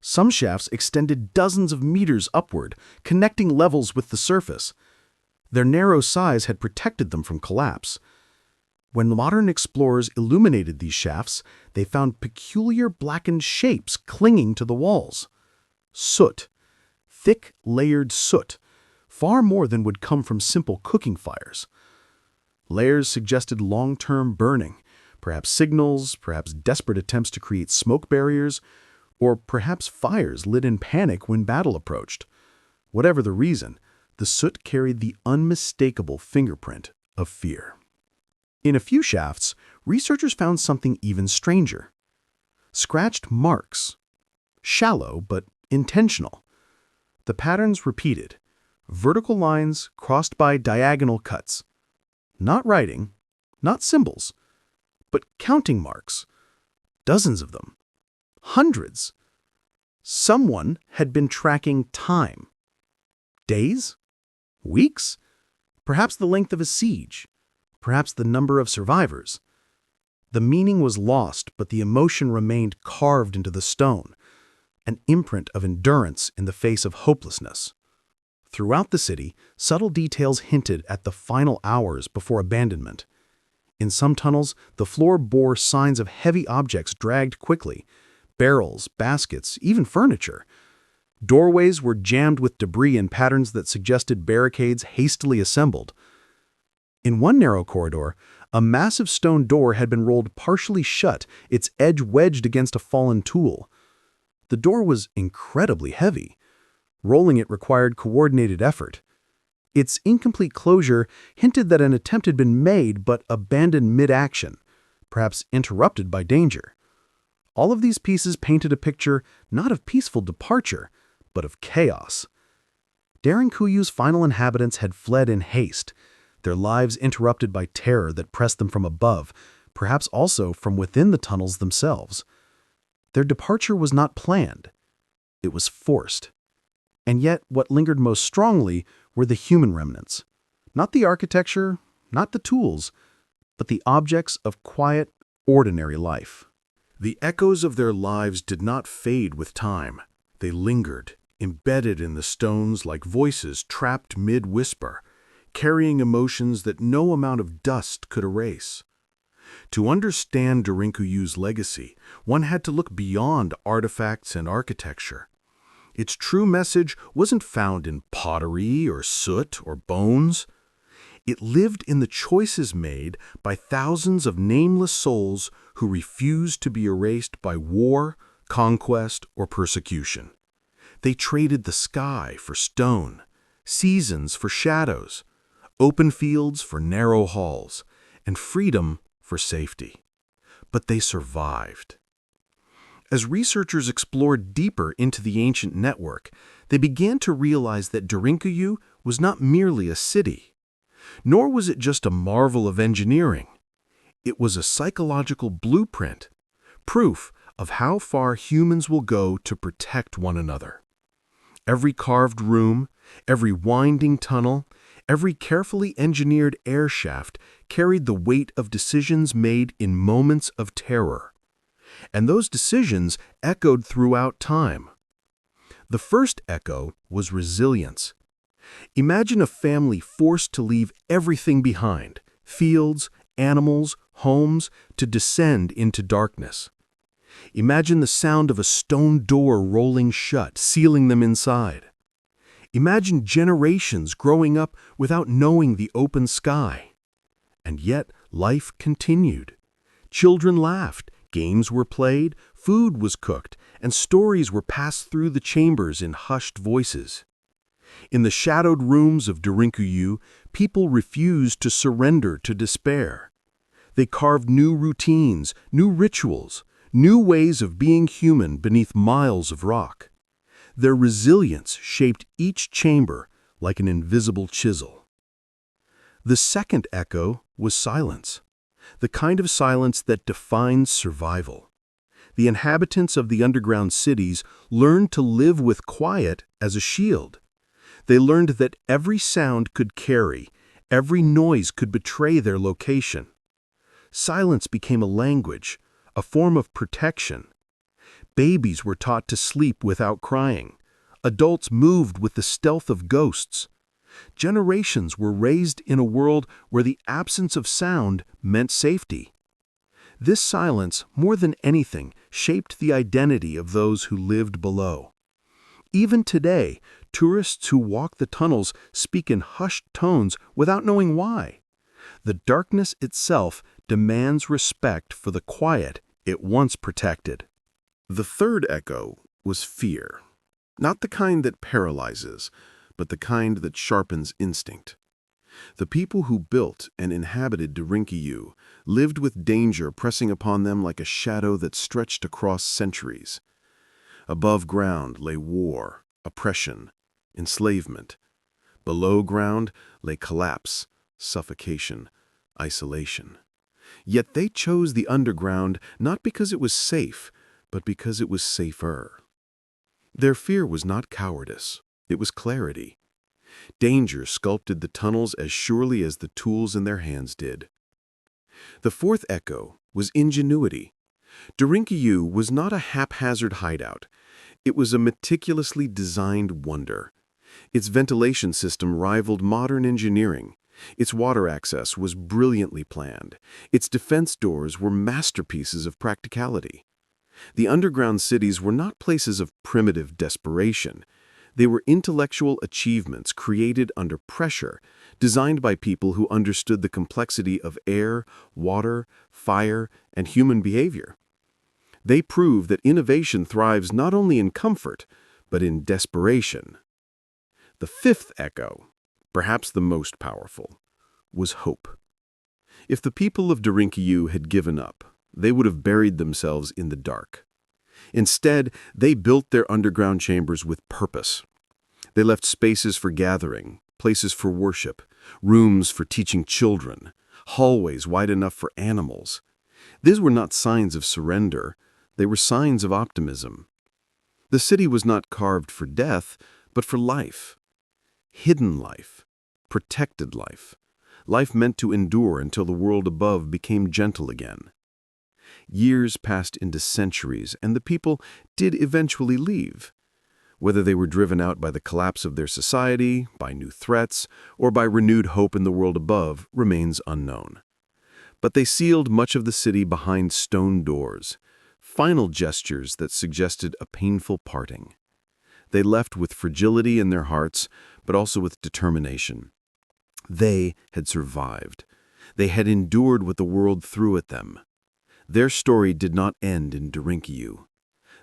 C: Some shafts extended dozens of meters upward, connecting levels with the surface. Their narrow size had protected them from collapse. When modern explorers illuminated these shafts, they found peculiar blackened shapes clinging to the walls. Soot, thick, layered soot, far more than would come from simple cooking fires. Layers suggested long-term burning, perhaps signals, perhaps desperate attempts to create smoke barriers, or perhaps fires lit in panic when battle approached. Whatever the reason, the soot carried the unmistakable fingerprint of fear. In a few shafts, researchers found something even stranger. Scratched marks. Shallow, but intentional. The patterns repeated. Vertical lines crossed by diagonal cuts. Not writing, not symbols, but counting marks. Dozens of them. Hundreds. Someone had been tracking time. Days? Weeks? Perhaps the length of a siege. Perhaps the number of survivors. The meaning was lost, but the emotion remained carved into the stone, an imprint of endurance in the face of hopelessness. Throughout the city, subtle details hinted at the final hours before abandonment. In some tunnels, the floor bore signs of heavy objects dragged quickly, barrels, baskets, even furniture. Doorways were jammed with debris in patterns that suggested barricades hastily assembled. In one narrow corridor, a massive stone door had been rolled partially shut, its edge wedged against a fallen tool. The door was incredibly heavy. Rolling it required coordinated effort. Its incomplete closure hinted that an attempt had been made but abandoned mid-action, perhaps interrupted by danger. All of these pieces painted a picture not of peaceful departure, but of chaos. Derinkuyu's final inhabitants had fled in haste, their lives interrupted by terror that pressed them from above, perhaps also from within the tunnels themselves. Their departure was not planned. It was forced. And yet, what lingered most strongly were the human remnants. Not the architecture, not the tools, but the objects of quiet, ordinary life. The echoes of their lives did not fade with time. They lingered, embedded in the stones like voices trapped mid-whisper, carrying emotions that no amount of dust could erase. To understand Derinkuyu's legacy, one had to look beyond artifacts and architecture. Its true message wasn't found in pottery or soot or bones. It lived in the choices made by thousands of nameless souls who refused to be erased by war, conquest, or persecution. They traded the sky for stone, seasons for shadows, open fields for narrow halls, and freedom for safety. But they survived. As researchers explored deeper into the ancient network, they began to realize that Derinkuyu was not merely a city, nor was it just a marvel of engineering. It was a psychological blueprint, proof of how far humans will go to protect one another. Every carved room, every winding tunnel, every carefully engineered air shaft carried the weight of decisions made in moments of terror. And those decisions echoed throughout time. The first echo was resilience. Imagine a family forced to leave everything behind, fields, animals, homes, to descend into darkness. Imagine the sound of a stone door rolling shut, sealing them inside. Imagine generations growing up without knowing the open sky. And yet life continued. Children laughed, games were played, food was cooked, and stories were passed through the chambers in hushed voices. In the shadowed rooms of Derinkuyu, people refused to surrender to despair. They carved new routines, new rituals,
B: new ways of being human beneath miles of rock. Their resilience shaped each chamber like an invisible chisel. The second echo was silence, the kind of silence that defines survival. The inhabitants of the underground cities learned to live with quiet as a shield. They learned that every sound could carry, every noise could betray their location. Silence became a language, a form of protection. Babies were taught to sleep without crying. Adults moved with the stealth of ghosts. Generations were raised in a world where the absence of sound meant safety. This silence, more than anything, shaped the identity of those who lived below. Even today, tourists who walk the tunnels speak in hushed tones without knowing why. The darkness itself demands respect for the quiet it once protected.
A: The third echo was fear. Not the kind that paralyzes, but the kind that sharpens instinct. The people who built and inhabited Derinkuyu lived with danger pressing upon them like a shadow that stretched across centuries. Above ground lay war, oppression, enslavement. Below ground lay collapse, suffocation, isolation. Yet they chose the underground not because it was safe, but because it was safer. Their fear was not cowardice, it was clarity. Danger sculpted the tunnels as surely as the tools in their hands did. The fourth echo was ingenuity. Derinkuyu was not a haphazard hideout. It was a meticulously designed wonder. Its ventilation system rivaled modern engineering. Its water access was brilliantly planned. Its defense doors were masterpieces of practicality. The underground cities were not places of primitive desperation. They were intellectual achievements created under pressure, designed by people who understood the complexity of air, water, fire, and human behavior. They prove that innovation thrives not only in comfort, but in desperation. The fifth echo, perhaps the most powerful, was hope. If the people of Derinkuyu had given up, they would have buried themselves in the dark. Instead, they built their underground chambers with purpose. They left spaces for gathering, places for worship, rooms for teaching children, hallways wide enough for animals. These were not signs of surrender, they were signs of optimism. The city was not carved for death, but for life. Hidden life, protected life, life meant to endure until the world above became gentle again. Years passed into centuries, and the people did eventually leave. Whether they were driven out by the collapse of their society, by new threats, or by renewed hope in the world above, remains unknown. But they sealed much of the city behind stone doors, final gestures that suggested a painful parting. They left with fragility in their hearts, but also with determination. They had survived. They had endured what the world threw at them. Their story did not end in Derinkuyu.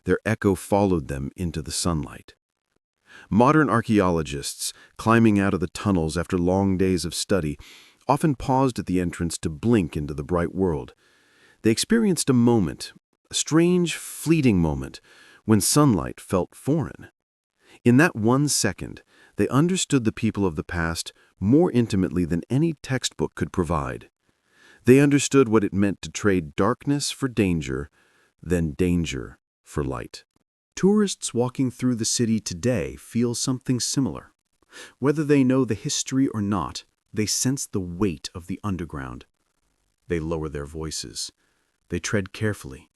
A: Their echo followed them into the sunlight. Modern archaeologists, climbing out of the tunnels after long days of study, often paused at the entrance to blink into the bright world. They experienced a moment, a strange, fleeting moment, when sunlight felt foreign. In that 1 second, they understood the people of the past more intimately than any textbook could provide. They understood what it meant to trade darkness for danger, then danger for light. Tourists walking through the city today feel something similar. Whether they know the history or not, they sense the weight of the underground. They lower their voices. They tread carefully.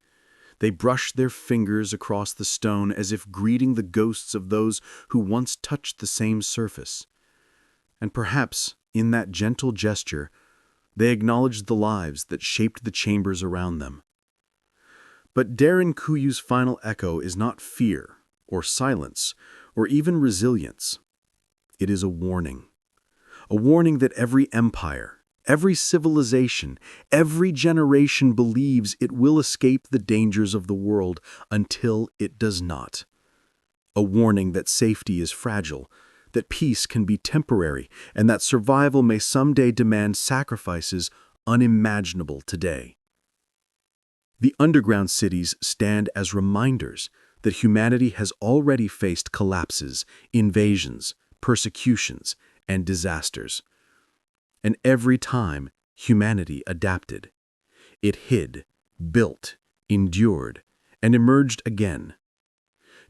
A: They brush their fingers across the stone as if greeting the ghosts of those who once touched the same surface. And perhaps, in that gentle gesture, they acknowledge the lives that shaped the chambers around them. But Derinkuyu's final echo is not fear, or silence, or even resilience. It is a warning that every empire, every civilization, every generation believes it will escape the dangers of the world until it does not. A warning that safety is fragile, that peace can be temporary, and that survival may someday demand sacrifices unimaginable today.
B: The underground cities stand as reminders that humanity has already faced collapses, invasions, persecutions, and disasters. And every time, humanity adapted. It hid, built, endured, and emerged again.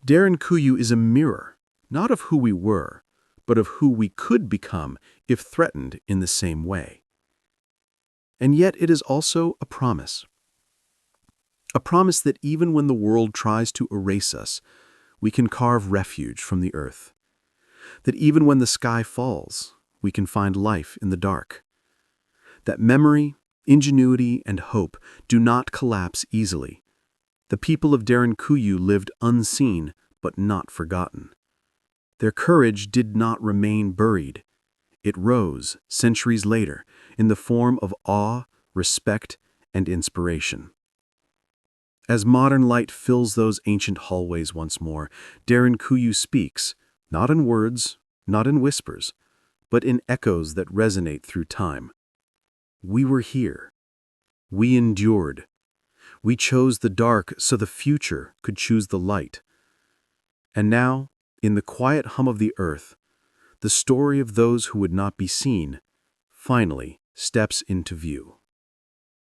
B: Derinkuyu is a mirror, not of who we were, but of who we could become if threatened in the same way. And yet it is also a promise. A promise that even when the world tries to erase us, we can carve refuge from the earth. That even when the sky falls, we can find life in the dark. That memory, ingenuity, and hope do not collapse easily. The people of Derinkuyu lived unseen but not forgotten. Their courage did not remain buried. It rose, centuries later, in the form of awe, respect, and inspiration. As modern light fills those ancient hallways once more, Derinkuyu speaks, not in words, not in whispers, but in echoes that resonate through time. We were here. We endured. We chose the dark so the future could choose the light. And now, in the quiet hum of the earth, the story of those who would not be seen finally steps into view.